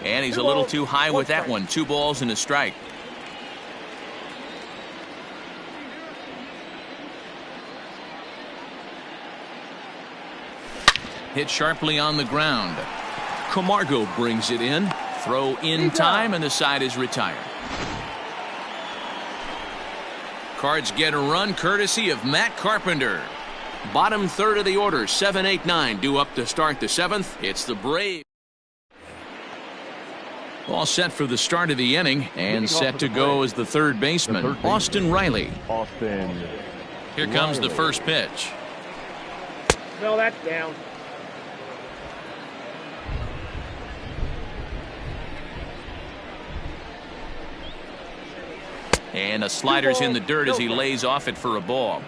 And he's a little too high with that one. 2 balls and a strike. Hit sharply on the ground. Camargo brings it in. Throw in time, and the side is retired. Cards get a run courtesy of Matt Carpenter. Bottom third of the order, 7, 8, 9 due up to start the 7th. It's the Braves. All set for the start of the inning and set to go as the third baseman, Austin Riley. Here comes the first pitch. No, that's down. And a slider's in the dirt as he lays off it for a ball.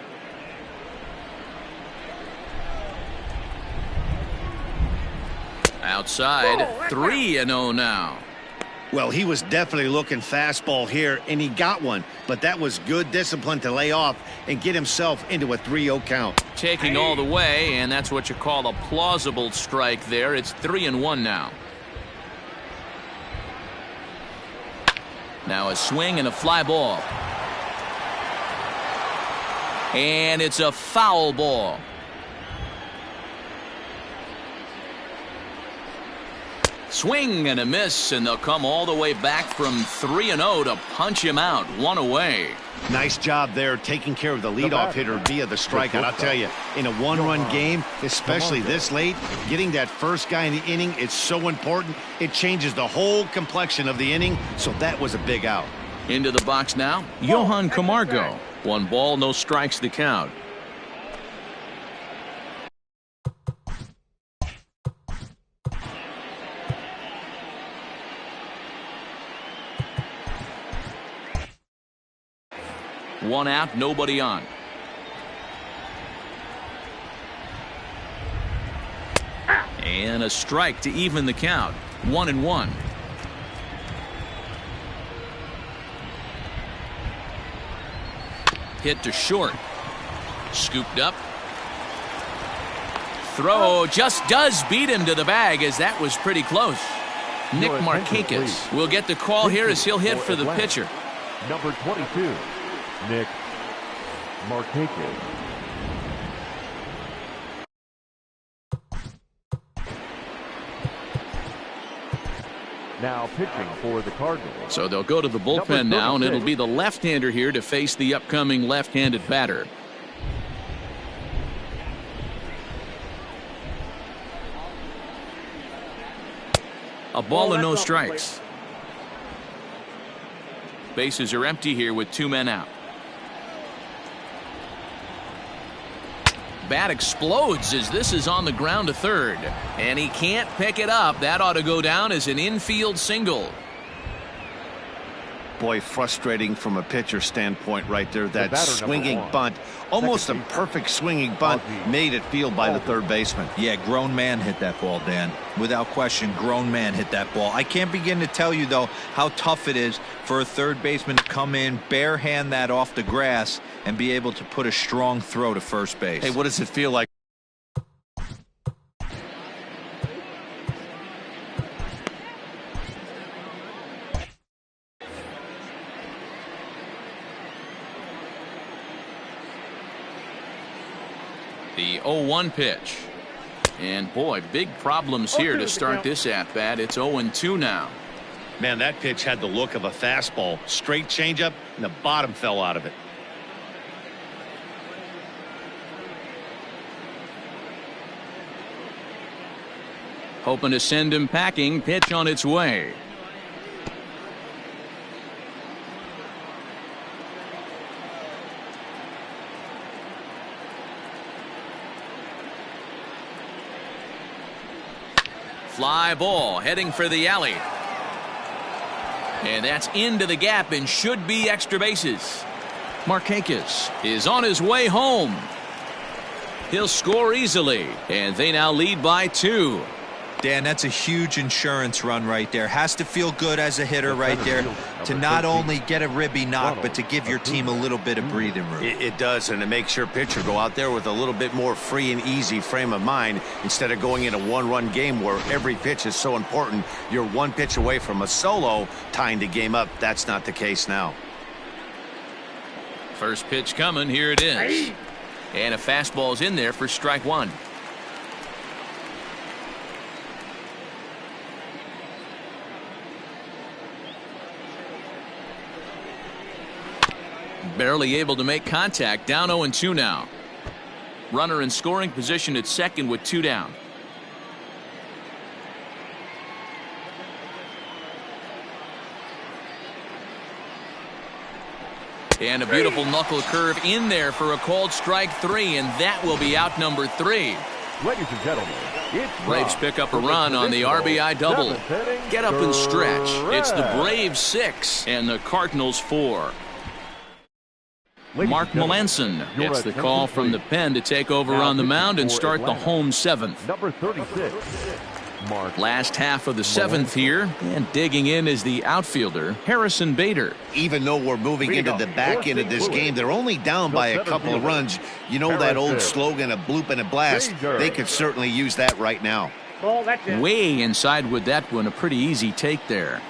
Outside, 3-0 now. Well, he was definitely looking fastball here, and he got one. But that was good discipline to lay off and get himself into a 3-0 count. Taking all the way, and that's what you call a plausible strike there. It's 3-1 now. Now a swing and a fly ball. And it's a foul ball. Swing and a miss, and they'll come all the way back from 3-0 to punch him out. 1 away. Nice job there taking care of the leadoff hitter via the strikeout. I'll tell you, in a 1-run game, especially this late, getting that first guy in the inning is so important. It changes the whole complexion of the inning, so that was a big out. Into the box now, Johan Camargo. 1 ball, no strikes the count. One out, nobody on. And a strike to even the count. 1-1. Hit to short. Scooped up. Throw just does beat him to the bag, as that was pretty close. Nick Markakis will get the call here as he'll hit for the pitcher. Number 22. Nick Markakis. Now pitching for the Cardinals. So they'll go to the bullpen now, and it'll be the left-hander here to face the upcoming left-handed batter. A ball and no strikes. Bases are empty here with 2 men out. Bat explodes as this is on the ground to third, and he can't pick it up. That ought to go down as an infield single. Boy, frustrating from a pitcher standpoint right there. That swinging bunt, almost a perfect swinging bunt, made it field by the third baseman. Yeah, grown man hit that ball, Dan. Without question, grown man hit that ball. I can't begin to tell you, though, how tough it is for a third baseman to come in, barehand that off the grass, and be able to put a strong throw to first base. Hey, what does it feel like? The 0-1 pitch. And boy, big problems here to start this at-bat. It's 0-2 now. Man, that pitch had the look of a fastball. Straight changeup, and the bottom fell out of it. Hoping to send him packing. Pitch on its way. Fly ball heading for the alley. And that's into the gap and should be extra bases. Markakis is on his way home. He'll score easily, and they now lead by 2. Dan, that's a huge insurance run right there. Has to feel good as a hitter right there to not only get a ribby knock, but to give your team a little bit of breathing room. It does, and it makes your pitcher go out there with a little bit more free and easy frame of mind instead of going in a one-run game where every pitch is so important. You're one pitch away from a solo tying the game up. That's not the case now. First pitch coming. Here it is. And a fastball's in there for strike 1. Barely able to make contact. Down 0-2 now. Runner in scoring position at second with 2 down. And a beautiful knuckle curve in there for a called strike 3, and that will be out number 3. Ladies and gentlemen, Braves pick up a run on the RBI double. Get up and stretch. It's the Braves 6 and the Cardinals 4. Mark Melanson gets the call from the pen to take over on the mound and start the home 7th. Number 36, Mark. Last half of the 7th here, and digging in is the outfielder, Harrison Bader. Even though we're moving into the back end of this game, they're only down by a couple of runs. You know that old slogan, a bloop and a blast? They could certainly use that right now. Ball, that's it. Way inside with that one, a pretty easy take there.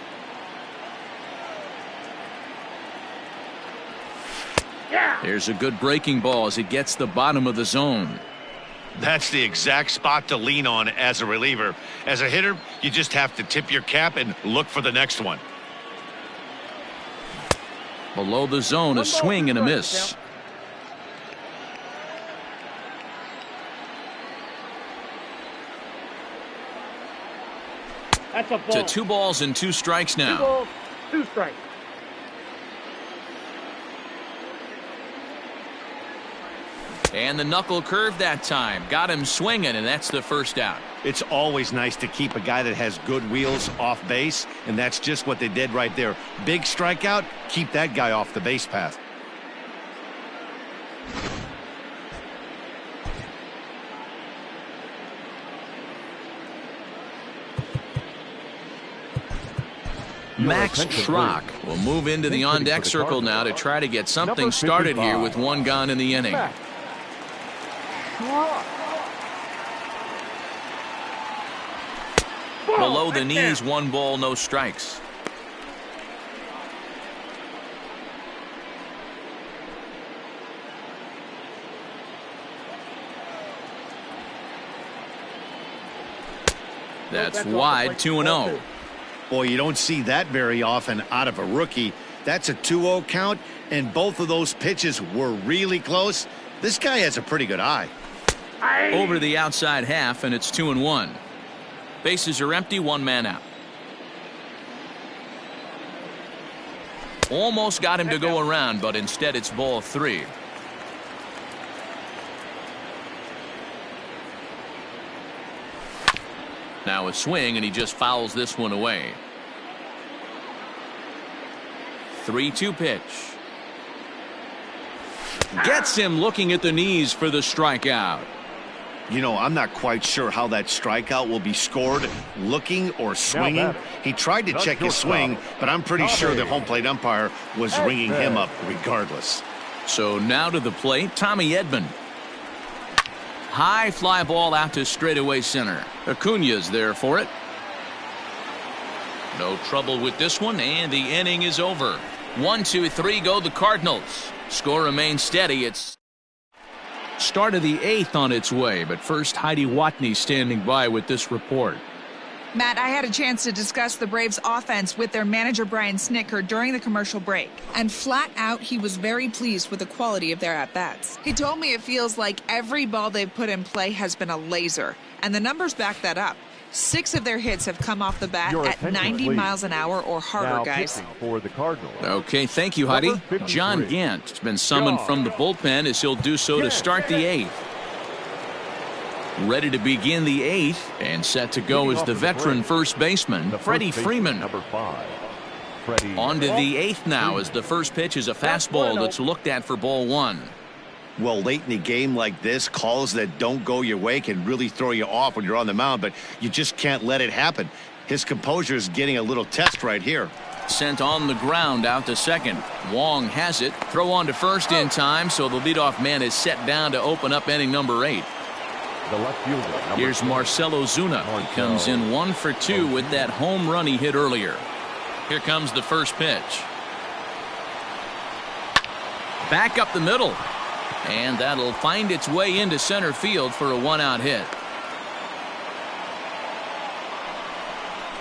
Yeah. There's a good breaking ball as it gets the bottom of the zone. That's the exact spot to lean on as a reliever. As a hitter, you just have to tip your cap and look for the next one. Below the zone, a swing and a miss. That's a ball. To 2 balls and 2 strikes 2 now. balls, 2 strikes. And the knuckle curve that time. Got him swinging, and that's the first out. It's always nice to keep a guy that has good wheels off base, and that's just what they did right there. Big strikeout, keep that guy off the base path. Max Schrock will move into the on-deck circle now to try to get something started here with 1 gone in the inning. Below the knees, 1 ball, no strikes. That's wide, 2-0. Boy, you don't see that very often out of a rookie. That's a 2-0 count, and both of those pitches were really close. This guy has a pretty good eye. Over the outside half, and it's 2-1. Bases are empty, 1 man out. Almost got him to go around, but instead it's ball 3. Now a swing, and he just fouls this one away. 3-2 pitch. Gets him looking at the knees for the strikeout. You know, I'm not quite sure how that strikeout will be scored, looking or swinging. He tried to check his swing, but I'm pretty sure the home plate umpire was ringing him up regardless. So now to the plate, Tommy Edman. High fly ball out to straightaway center. Acuna's there for it. No trouble with this one, and the inning is over. 1-2-3 go the Cardinals. Score remains steady. It's start of the 8th on its way, but first Heidi Watney standing by with this report. Matt, I had a chance to discuss the Braves offense with their manager Brian Snitker during the commercial break, and flat out he was very pleased with the quality of their at-bats. He told me it feels like every ball they've put in play has been a laser, and the numbers back that up. 6 of their hits have come off the bat Your at attention, 90 please. miles an hour or harder, Now guys. pitching for the Cardinals. Okay, thank you, Heidi. Number 53. John Gant has been summoned from the bullpen as he'll do so to start the 8th. Ready to begin the 8th and set to go is the veteran first baseman, The first Freddie baseman, Freeman. number 5. Freddie. On to the 8th now as the first pitch is a fastball that's looked at for ball 1. Well, late in a game like this, calls that don't go your way can really throw you off when you're on the mound, but you just can't let it happen. His composure is getting a little test right here. Sent on the ground out to second. Wong has it. Throw on to first in time, so the leadoff man is set down to open up inning number 8. The left fielder. number Here's 6. Marcelo Zuna. He comes in 1 for 2 with that home run he hit earlier. Here comes the first pitch. Back up the middle. And that'll find its way into center field for a 1-out hit.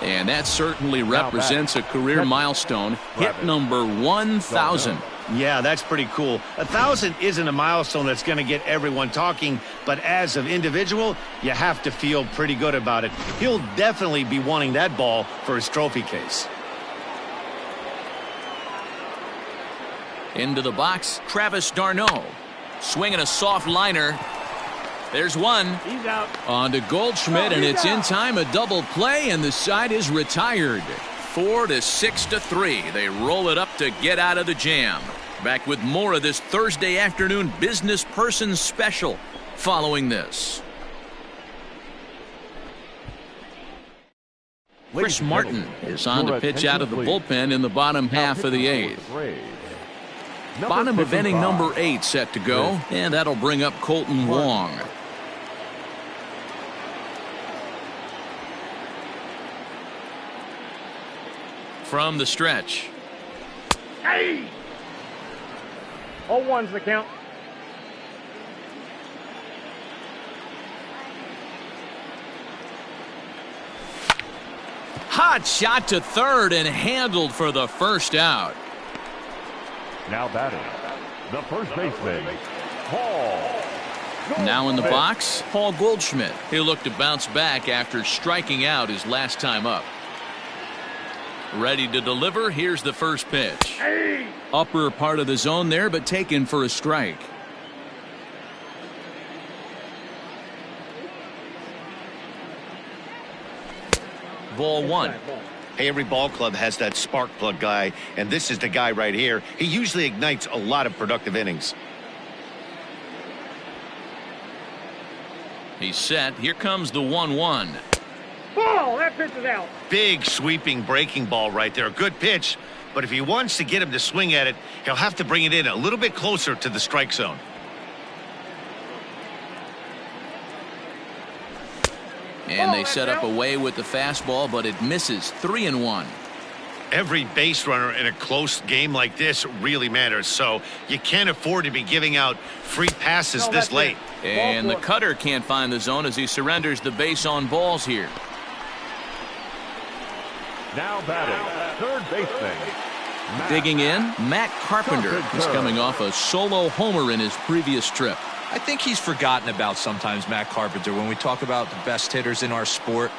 And that certainly represents a career milestone. Hit number 1,000. Yeah, that's pretty cool. 1,000 isn't a milestone that's going to get everyone talking, but as an individual, you have to feel pretty good about it. He'll definitely be wanting that ball for his trophy case. Into the box, Travis d'Arnaud. Swinging a soft liner. There's one. He's out. On to Goldschmidt, and it's in time, a double play, and the side is retired. 4-6-3. They roll it up to get out of the jam. Back with more of this Thursday afternoon business person special following this. Chris Martin is on to pitch out of the bullpen in the bottom half of the 8th. Bottom of inning number 8 set to go, and that'll bring up Colton Wong. From the stretch. Hey! 0-1's the count. Hot shot to third and handled for the first out. Now batting, the first baseman, Paul. Now in the box, Paul Goldschmidt. He'll look to bounce back after striking out his last time up. Ready to deliver. Here's the first pitch. Hey! Upper part of the zone there, but taken for a strike. Ball 1. Hey, every ball club has that spark plug guy, and this is the guy right here. He usually ignites a lot of productive innings. He's set. Here comes the 1-1. Ball! That pitch is out. Big sweeping breaking ball right there. Good pitch, but if he wants to get him to swing at it, he'll have to bring it in a little bit closer to the strike zone. And they set up away with the fastball, but it misses. 3-1. Every base runner in a close game like this really matters, so you can't afford to be giving out free passes this late. And the cutter can't find the zone as he surrenders the base on balls here. Now batting, third baseman, Digging in, Matt Carpenter is coming off a solo homer in his previous trip. I think he's forgotten about sometimes, Matt Carpenter. When we talk about the best hitters in our sport,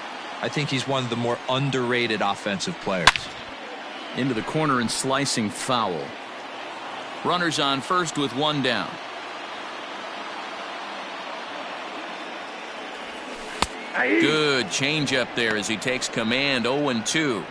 I think he's one of the more underrated offensive players. Into the corner and slicing foul. Runners on first with 1 down. Good changeup there as he takes command. 0-2.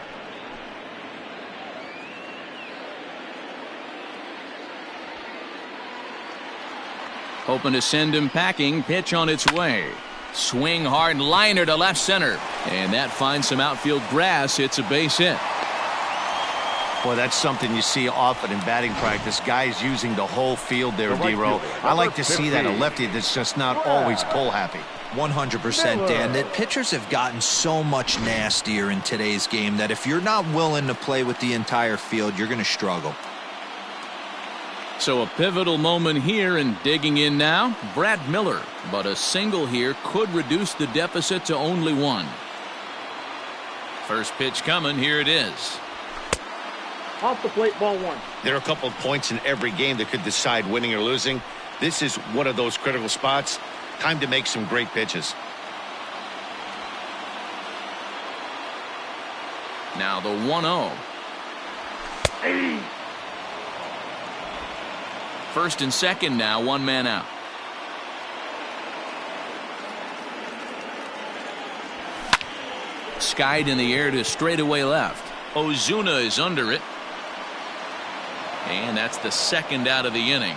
Hoping to send him packing. Pitch on its way. Swing hard liner to left center. And that finds some outfield grass. It's a base hit. Boy, that's something you see often in batting practice. Guys using the whole field there, D-Row. I like to see that. A lefty that's just not always pull happy. 100%, Dan. That pitchers have gotten so much nastier in today's game that if you're not willing to play with the entire field, you're going to struggle. So a pivotal moment here, and digging in now, Brad Miller. But a single here could reduce the deficit to only 1. First pitch coming. Here it is. Off the plate, ball 1. There are a couple of points in every game that could decide winning or losing. This is one of those critical spots. Time to make some great pitches. Now the 1-0. First and second now, one man out. Skied in the air to straightaway left. Ozuna is under it. And that's the second out of the inning.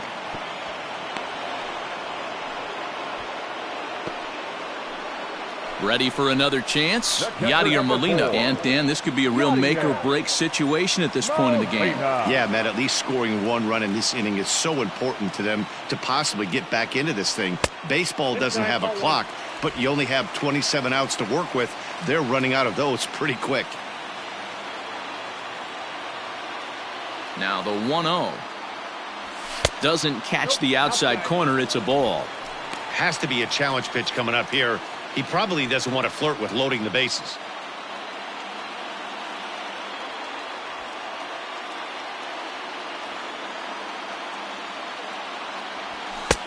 Ready for another chance? Yadier Molina. And Dan, this could be a real make or break situation at this point in the game. Yeah, Matt, at least scoring one run in this inning is so important to them to possibly get back into this thing. Baseball doesn't have a clock, but you only have 27 outs to work with. They're running out of those pretty quick. Now the 1-0. Doesn't catch the outside corner. It's a ball. Has to be a challenge pitch coming up here. He probably doesn't want to flirt with loading the bases.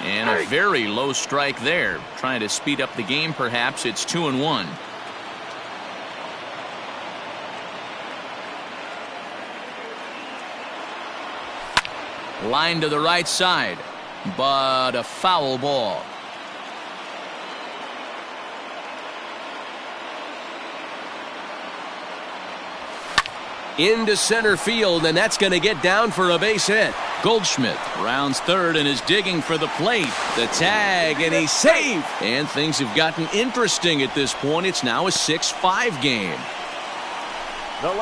And a very low strike there. Trying to speed up the game, perhaps. It's 2-1. Line to the right side, but a foul ball. Into center field, and that's going to get down for a base hit. Goldschmidt rounds third and is digging for the plate. The tag, and he's safe. And things have gotten interesting at this point. It's now a 6-5 game.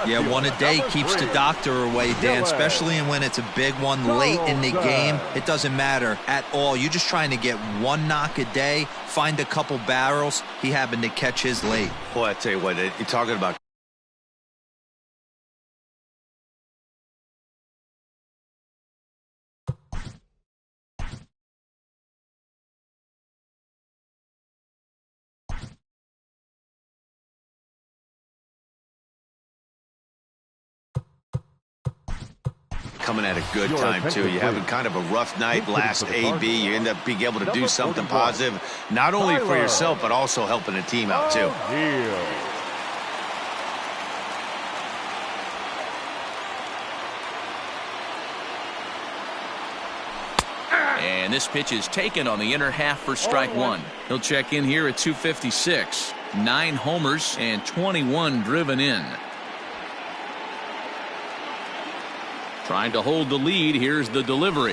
Yeah, one a day keeps the doctor away, Dan, especially when it's a big one late in the game. It doesn't matter at all. You're just trying to get one knock a day, find a couple barrels. He happened to catch his late. Boy, I tell you what, you're talking about. Coming at a good time, too. You're having kind of a rough night last AB. You end up being able to do something positive, not only for yourself, but also helping the team out, too. And this pitch is taken on the inner half for strike one. He'll check in here at 256. 9 homers and 21 driven in. Trying to hold the lead. Here's the delivery.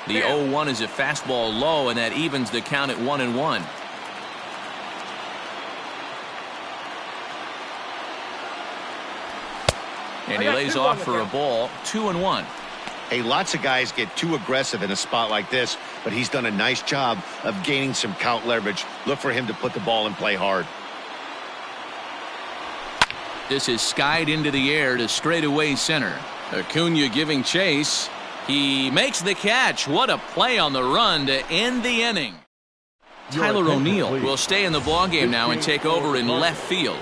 The 0-1 is a fastball low, and that evens the count at 1-1. And he lays off for a ball. 2-1. Hey, lots of guys get too aggressive in a spot like this, but he's done a nice job of gaining some count leverage. Look for him to put the ball in play hard. This is skied into the air to straightaway center. Acuna giving chase. He makes the catch. What a play on the run to end the inning. Tyler O'Neill will stay in the ballgame now and take over in left field.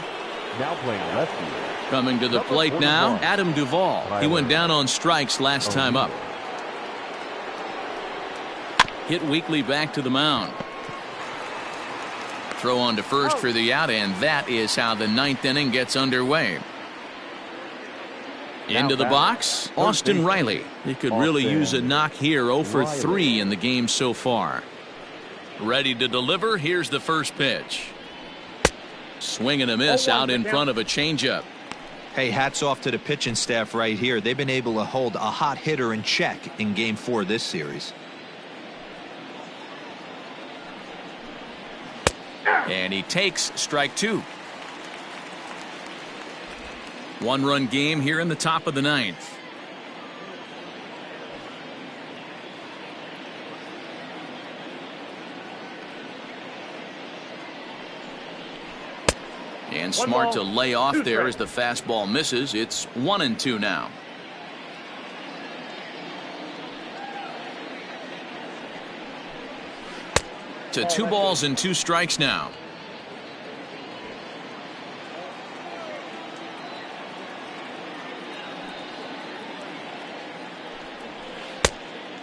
Now playing left field. Coming to the plate now, Adam Duvall. He went down on strikes last time up. Hit Weekly back to the mound. Throw on to first for the out, and that is how the 9th inning gets underway. Into the box, Austin Riley. He could really use a knock here. 0 for 3 in the game so far. Ready to deliver. Here's the first pitch. Swing and a miss out in front of a changeup. Hey, hats off to the pitching staff right here. They've been able to hold a hot hitter in check in Game 4 of this series. And he takes strike 2. 1-run game here in the top of the 9th. And smart to lay off there as the fastball misses. It's 1-2 now. To 2 balls and 2 strikes now.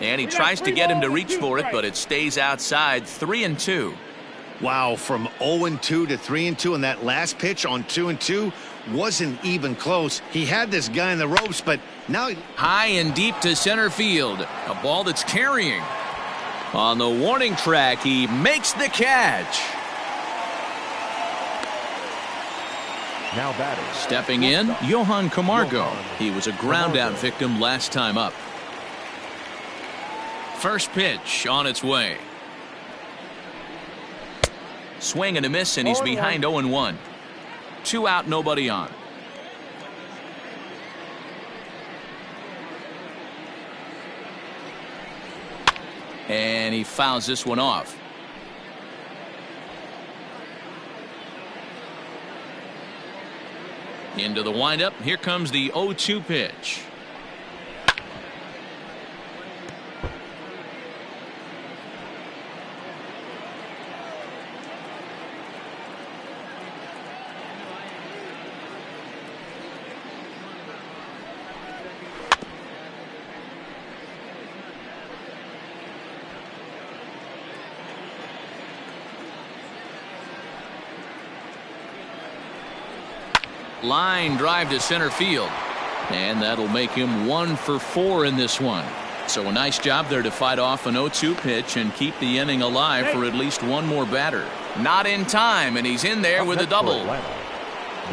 And he tries to get him to reach for it, but it stays outside. 3-2. Wow, from 0-2 to 3-2 in that last pitch on 2-2. wasn't even close. He had this guy in the ropes, but now... High and deep to center field. A ball that's carrying. On the warning track, he makes the catch. Now batting. Stepping in, Johan Camargo. He was a ground-out victim last time up. First pitch on its way. Swing and a miss, and he's behind 0-1. 2 out, nobody on. And he fouls this one off. Into the windup. Here comes the 0-2 pitch. Line drive to center field, and that'll make him 1 for 4 in this one. So a nice job there to fight off an 0-2 pitch and keep the inning alive for at least one more batter. Not in time, and he's in there with a double.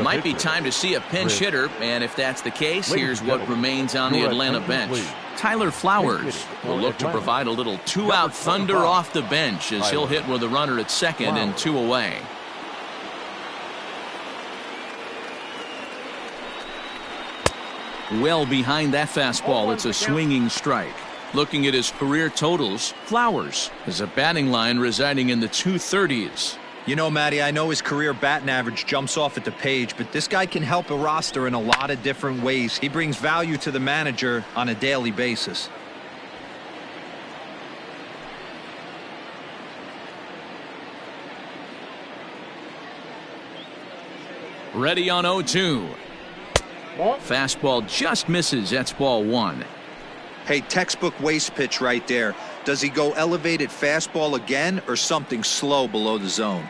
Might be time to see a pinch hitter, and if that's the case, here's what remains on the Atlanta bench. Tyler Flowers will look to provide a little 2-out thunder off the bench as he'll hit with a runner at second and 2 away. Well behind that fastball, it's a swinging strike. Looking at his career totals, Flowers has a batting line residing in the 230s. You know, Matty, I know his career batting average jumps off at the page, but this guy can help a roster in a lot of different ways. He brings value to the manager on a daily basis. Ready on 0-2. Fastball just misses. That's ball 1. Hey, textbook waste pitch right there. Does he go elevated fastball again or something slow below the zone?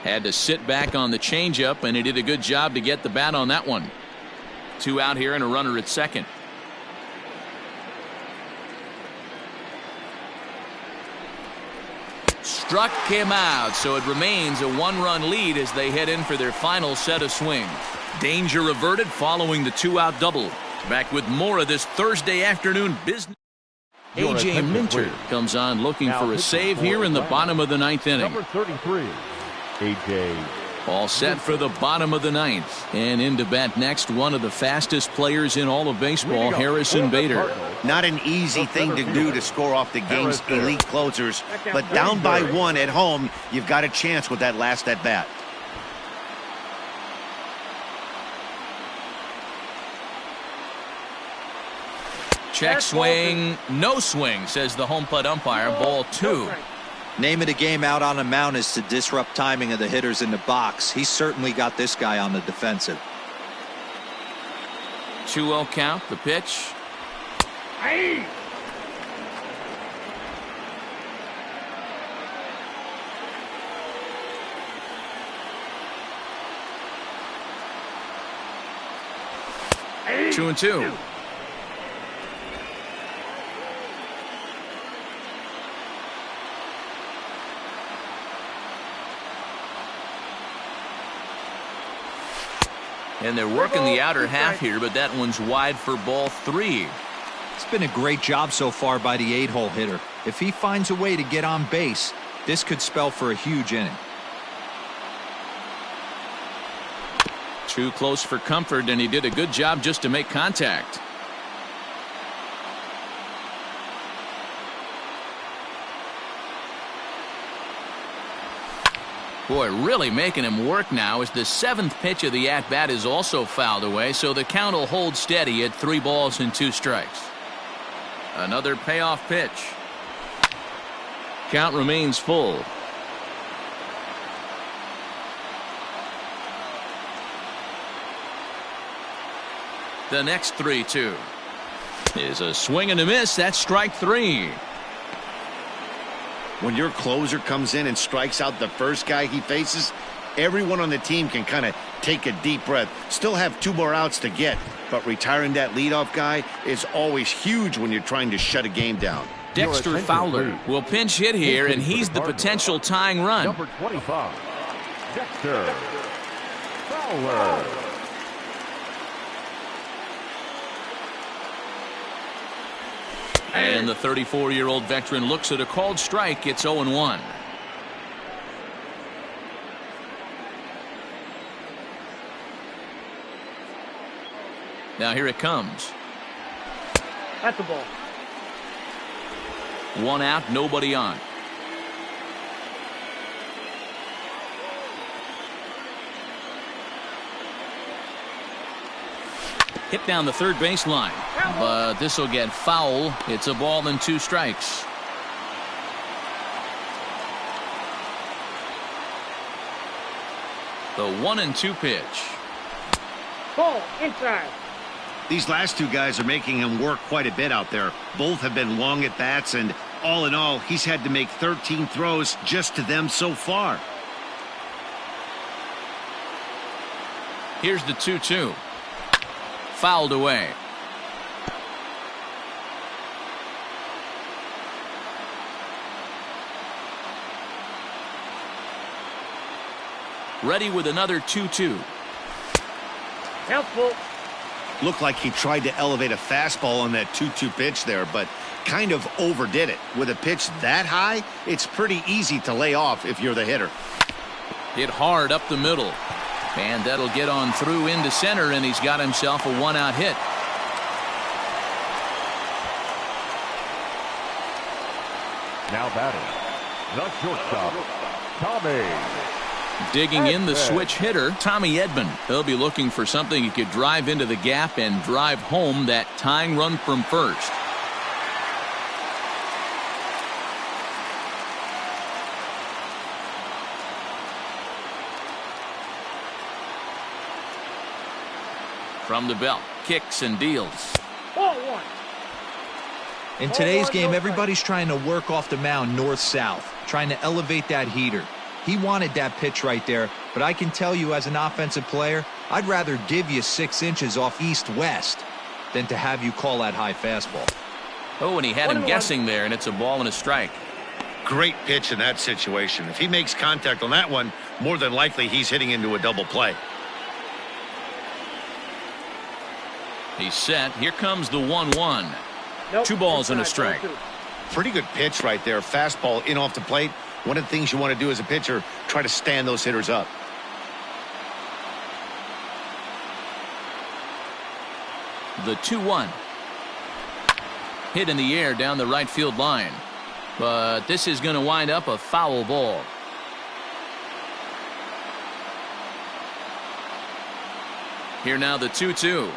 Had to sit back on the changeup, and he did a good job to get the bat on that one. 2 out here and a runner at second. Struck him out, so it remains a 1-run lead as they head in for their final set of swings. Danger averted following the 2-out double. Back with more of this Thursday afternoon business. A.J. Minter comes on looking for a save here in the bottom of the 9th inning. Number 33, A.J. All set for the bottom of the 9th. And in to bat next, one of the fastest players in all of baseball, Harrison Bader. Not an easy thing to do to score off the game's elite closers, but down by 1 at home, you've got a chance with that last at bat. Check swing, no swing, says the home plate umpire. Ball 2. Name of the game out on the mound is to disrupt timing of the hitters in the box. He's certainly got this guy on the defensive. 2-0 count, the pitch. Hey! Hey! 2-2. And they're working the outer half here, but that one's wide for ball 3. It's been a great job so far by the 8-hole hitter. If he finds a way to get on base, this could spell for a huge inning. Too close for comfort, and he did a good job just to make contact. Boy, really making him work now as the 7th pitch of the at-bat is also fouled away, so the count will hold steady at 3 balls and 2 strikes. Another payoff pitch. Count remains full. The next 3-2 is a swing and a miss. That's strike 3. When your closer comes in and strikes out the first guy he faces, everyone on the team can kind of take a deep breath. Still have 2 more outs to get, but retiring that leadoff guy is always huge when you're trying to shut a game down. Dexter Fowler will pinch hit here, and he's the potential tying run. Number 25, Dexter Fowler. And the 34-year-old veteran looks at a called strike. It's 0-1. Now here it comes. That's the ball. 1 out, nobody on. Hit down the third baseline, but this will get foul. It's a ball and 2 strikes. The 1-2 pitch. Ball inside. These last 2 guys are making him work quite a bit out there. Both have been long at bats, and all in all, he's had to make 13 throws just to them so far. Here's the 2-2. Fouled away. Ready with another 2-2. Helpful. Looked like he tried to elevate a fastball on that 2-2 pitch there, but kind of overdid it. With a pitch that high, it's pretty easy to lay off if you're the hitter. Hit hard up the middle. And that'll get on through into center, and he's got himself a 1-out hit. Now batting, the shortstop, Tommy. Digging in the switch hitter, Tommy Edman. He'll be looking for something he could drive into the gap and drive home that tying run from first. From the belt, kicks and deals. Ball 1. In today's game, everybody's trying to work off the mound north-south, trying to elevate that heater. He wanted that pitch right there, but I can tell you as an offensive player, I'd rather give you 6 inches off east-west than to have you call that high fastball. Oh, and he had him guessing there, and it's a ball and a strike. Great pitch in that situation. If he makes contact on that one, more than likely he's hitting into a double play. He's set. Here comes the 1-1. Nope. 2 balls and a Inside, strike. 1-2. Pretty good pitch right there. Fastball in off the plate. One of the things you want to do as a pitcher, try to stand those hitters up. The 2-1. Hit in the air down the right field line. But this is going to wind up a foul ball. Here now the 2-2.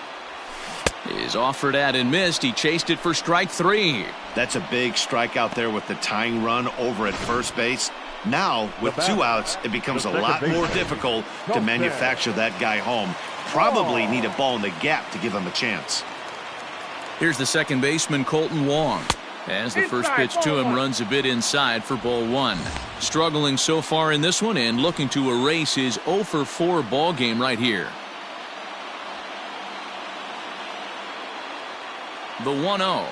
Is offered at and missed. He chased it for strike 3. That's a big strikeout there with the tying run over at first base. Now, with 2 outs, it becomes a lot more difficult to manufacture that guy home. Probably need a ball in the gap to give him a chance. Here's the second baseman, Colton Wong. As the first pitch to him runs a bit inside for ball 1. Struggling so far in this one and looking to erase his 0-for-4 ball game right here. The 1-0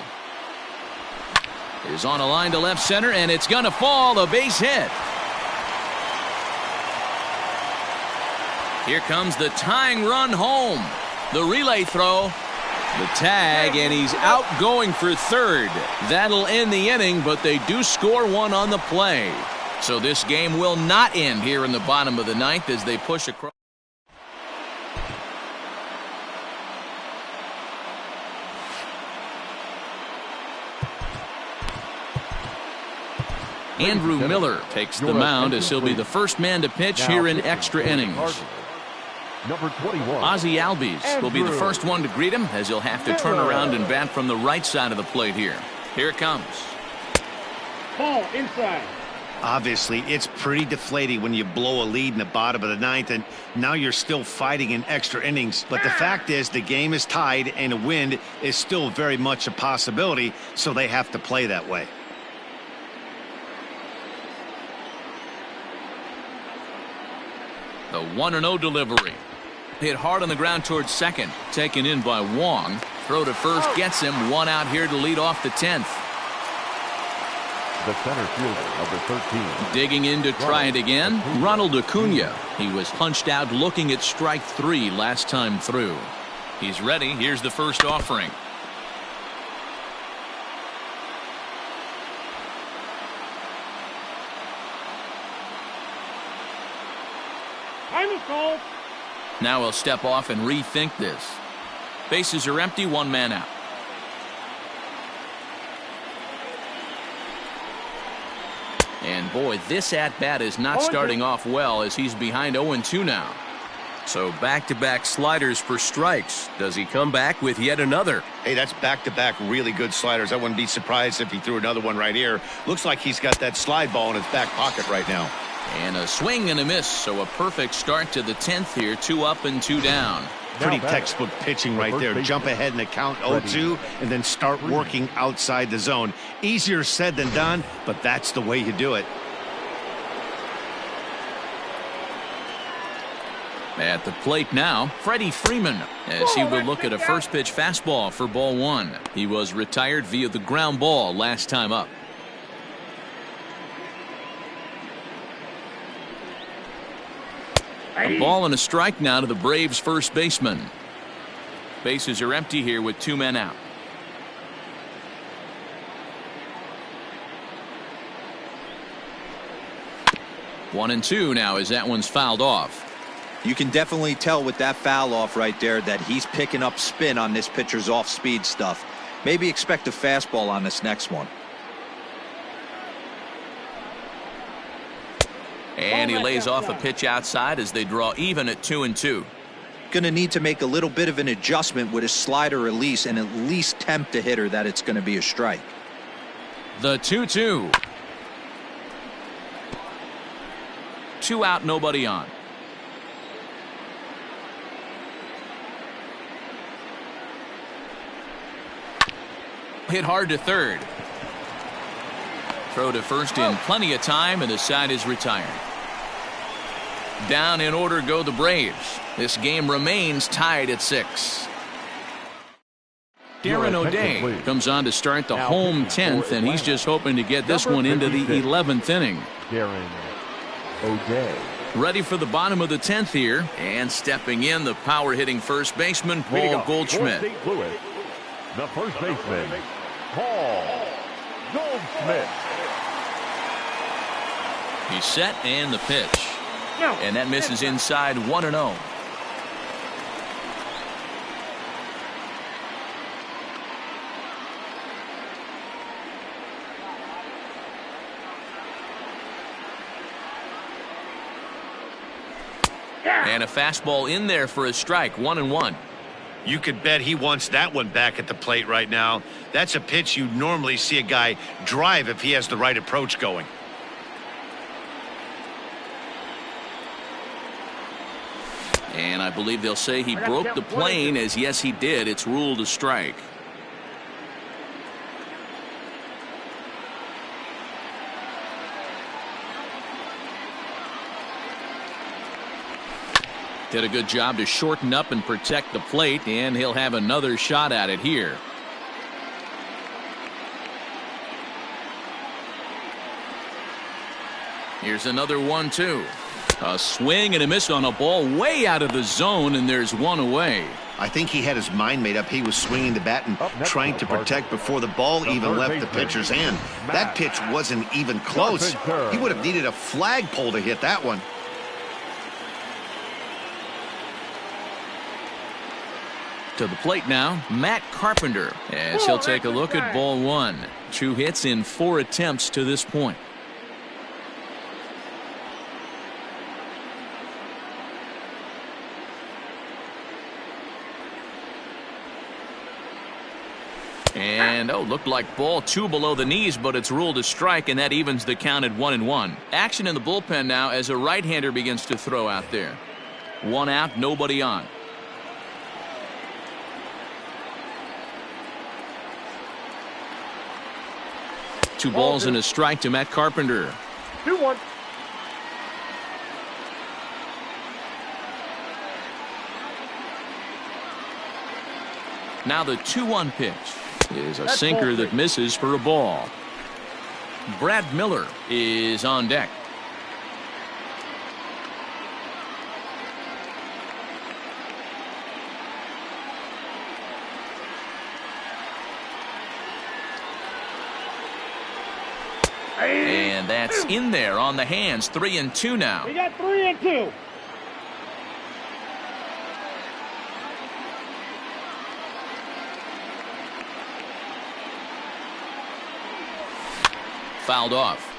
is on a line to left center, and it's going to fall. A base hit. Here comes the tying run home. The relay throw. The tag, and he's out going for third. That'll end the inning, but they do score 1 on the play. So this game will not end here in the bottom of the 9th as they push across. Andrew Miller takes the mound as he'll be the first man to pitch here in extra innings. Number 21. Ozzie Albies will be the first one to greet him as he'll have to turn around and bat from the right side of the plate here. Here it comes. Ball inside. Obviously, it's pretty deflating when you blow a lead in the bottom of the 9th, and now you're still fighting in extra innings. But the fact is, the game is tied, and a win is still very much a possibility, so they have to play that way. The 1-0 delivery. Hit hard on the ground towards second. Taken in by Wong. Throw to first gets him. One out here to lead off the 10th. The center fielder, number 13. Digging in to try it again, Ronald Acuna. He was punched out looking at strike 3 last time through. He's ready. Here's the first offering. Time is called. Now he'll step off and rethink this. Bases are empty, one man out. And boy, this at-bat is not starting off well as he's behind 0-2 now. So back-to-back sliders for strikes. Does he come back with yet another? Hey, that's back-to-back really good sliders. I wouldn't be surprised if he threw another one right here. Looks like he's got that slide ball in his back pocket right now. And a swing and a miss, so a perfect start to the 10th here. 2 up and 2 down. Pretty textbook pitching right there. Jump ahead in the count 0-2 and then start working outside the zone. Easier said than done, but that's the way you do it. At the plate now, Freddie Freeman, as he will look at a first pitch fastball for ball 1. He was retired via the ground ball last time up. A ball and a strike now to the Braves first baseman. Bases are empty here with 2 men out. One and 2 now as that one's fouled off. You can definitely tell with that foul off right there that he's picking up spin on this pitcher's off-speed stuff. Maybe expect a fastball on this next one. And he lays off a pitch outside as they draw even at 2-2. Going to need to make a little bit of an adjustment with his slider release and at least tempt the hitter that it's going to be a strike. The 2-2. 2 out, nobody on. Hit hard to third. Throw to first in plenty of time, and the side is retired. Down in order go the Braves. This game remains tied at 6. Darren O'Day comes on to start the home 10th, and he's just hoping to get this one into the 11th inning. Darren O'Day. Ready for the bottom of the 10th here, and stepping in, the power-hitting first baseman, Paul Goldschmidt. The first baseman, Paul Goldschmidt. He's set and the pitch. And that misses inside 1-0. And a fastball in there for a strike. 1-1. You could bet he wants that one back at the plate right now. That's a pitch you normally see a guy drive if he has the right approach going. And I believe they'll say he broke the plane, as yes he did. It's ruled a strike. Did a good job to shorten up and protect the plate, and he'll have another shot at it here. Here's another 1-2. A swing and a miss on a ball way out of the zone, and there's one away. I think he had his mind made up. He was swinging the bat and trying to protect before the ball even left the pitcher's hand. That pitch wasn't even close. He would have needed a flagpole to hit that one. To the plate now, Matt Carpenter, as he'll take a look at ball 1. 2 hits in 4 attempts to this point. And, looked like ball 2 below the knees, but it's ruled a strike, and that evens the count at 1-1. Action in the bullpen now as a right-hander begins to throw out there. 1 out, nobody on. 2 balls and a strike to Matt Carpenter. 2-1. Now the 2-1 pitch is a sinker that misses for a ball. Brad Miller is on deck. And that's in there on the hands. 3-2 now. We got 3-2. Fouled off.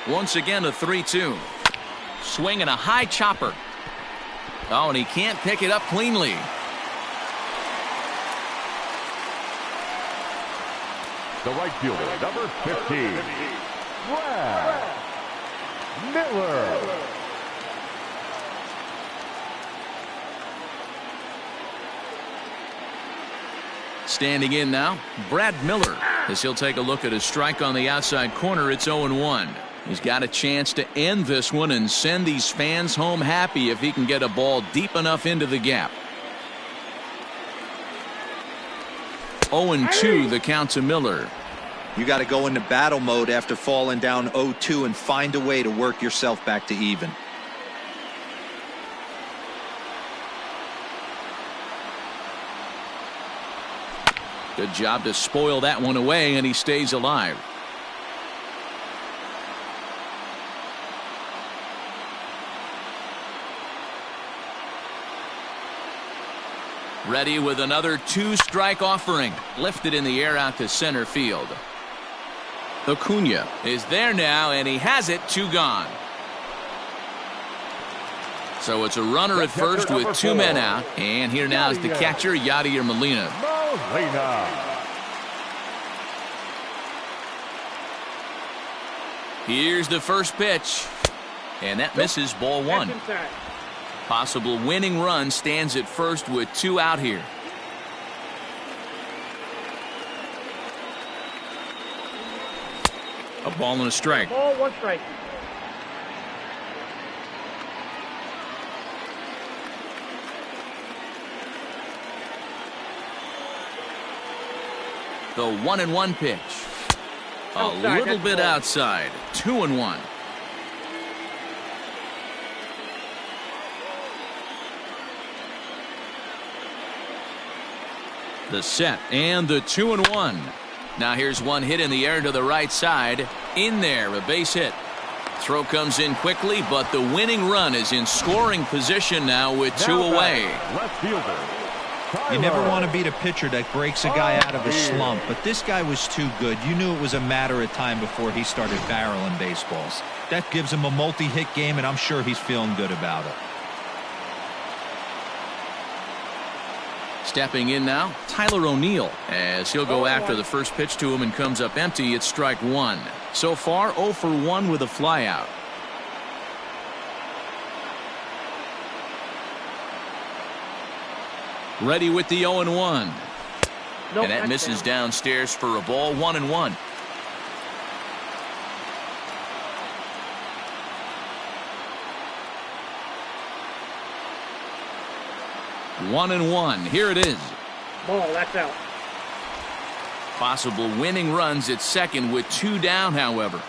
Once again a 3-2. Swinging a high chopper. Oh, and he can't pick it up cleanly. The right fielder, number 15, Brad Miller. Standing in now, Brad Miller, as he'll take a look at a strike on the outside corner. It's 0-1. He's got a chance to end this one and send these fans home happy if he can get a ball deep enough into the gap. 0-2 the count to Miller. You got to go into battle mode after falling down 0-2 and find a way to work yourself back to even. Good job to spoil that one away, and he stays alive. Ready with another 2-strike offering. Lifted in the air out to center field. Acuna is there now, and he has it. 2 gone. So it's a runner at first with 2 men out. And here now is the catcher, Yadier Molina. Here's the first pitch. And that misses, ball 1. Possible winning run stands at first with 2 out here. A ball and a strike. Ball, 1 strike. The 1-1 pitch. A little bit outside. 2-1. The set and the 2-1. Now here's one hit in the air to the right side. In there, a base hit. Throw comes in quickly, but the winning run is in scoring position now with 2 away. Left fielder. You never want to beat a pitcher that breaks a guy out of a slump, but this guy was too good. You knew it was a matter of time before he started barreling baseballs. That gives him a multi-hit game, and I'm sure he's feeling good about it. Stepping in now, Tyler O'Neill, as he'll go after the first pitch to him and comes up empty. It's strike 1. So far 0 for 1 with a flyout. Ready with the 0-1. And that misses downstairs for a ball. 1-1. One and one. Here it is. Ball, that's out. Possible winning runs at second with 2 down, however.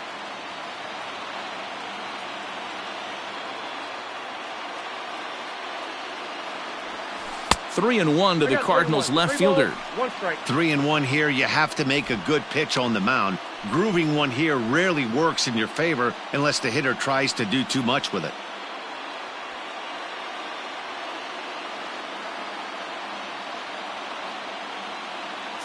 Three and one to the Cardinals left fielder. 1 strike. 3-1 here. You have to make a good pitch on the mound. Grooving one here rarely works in your favor unless the hitter tries to do too much with it.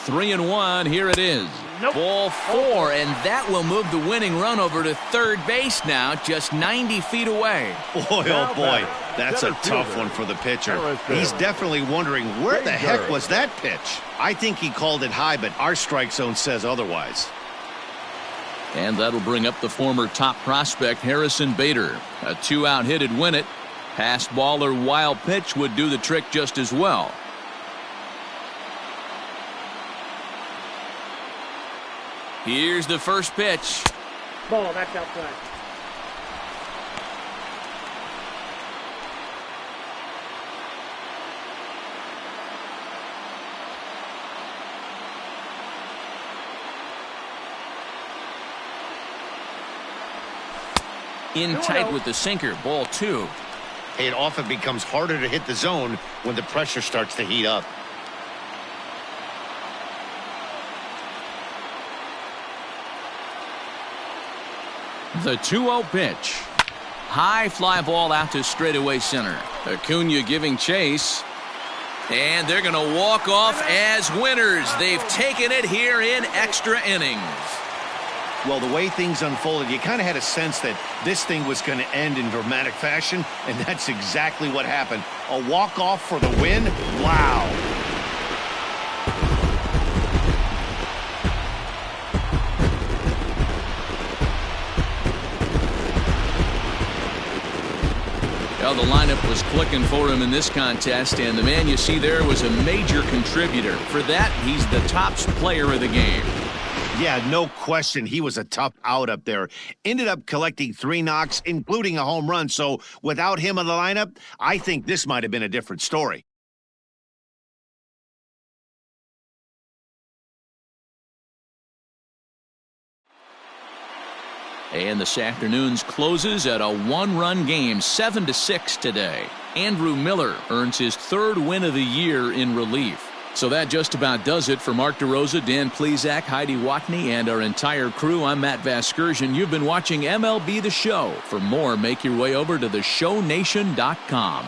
Three and one. Here it is. Nope. Ball 4, and that will move the winning run over to third base now, just 90 feet away. Boy, oh boy, that's a tough one for the pitcher. He's definitely wondering where the heck was that pitch. I think he called it high, but our strike zone says otherwise. And that'll bring up the former top prospect Harrison Bader. A 2-out hit'd win it. Pass ball or wild pitch would do the trick just as well. Here's the first pitch. Ball, that's outside. In tight with the sinker, ball 2. It often becomes harder to hit the zone when the pressure starts to heat up. The 2-0 pitch. High fly ball out to straightaway center. Acuna giving chase. And they're going to walk off as winners. They've taken it here in extra innings. Well, the way things unfolded, you kind of had a sense that this thing was going to end in dramatic fashion, and that's exactly what happened. A walk-off for the win? Wow. Well, the lineup was clicking for him in this contest, and the man you see there was a major contributor. For that, he's the top player of the game. Yeah, no question. He was a tough out up there. Ended up collecting 3 knocks, including a home run. So without him in the lineup, I think this might have been a different story. And this afternoon's closes at a 1-run game, 7-6 today. Andrew Miller earns his 3rd win of the year in relief. So that just about does it for Mark DeRosa, Dan Plesac, Heidi Watney, and our entire crew. I'm Matt Vasgersian. You've been watching MLB The Show. For more, make your way over to theshownation.com.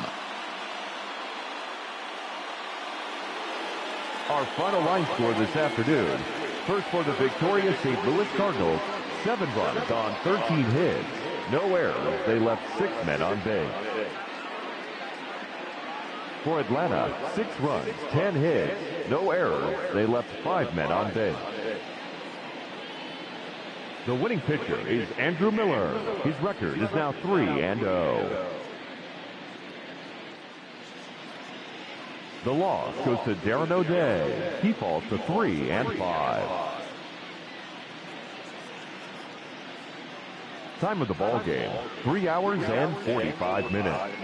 Our final line score this afternoon. First for the victorious St. Louis Cardinals, 7 runs on 13 hits. No errors. They left 6 men on base. For Atlanta, 6 runs, 10 hits, no errors. They left 5 men on base. The winning pitcher is Andrew Miller. His record is now 3-0. The loss goes to Darren O'Day. He falls to 3-5. Time of the ball game, 3 hours and 45 minutes.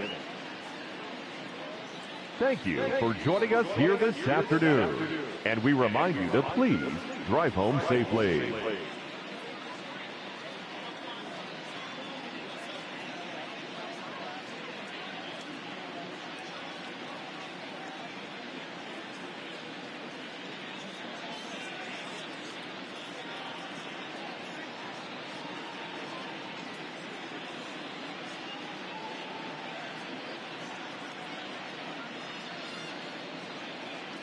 Thank you for joining us here this afternoon. And we remind you to please drive home safely.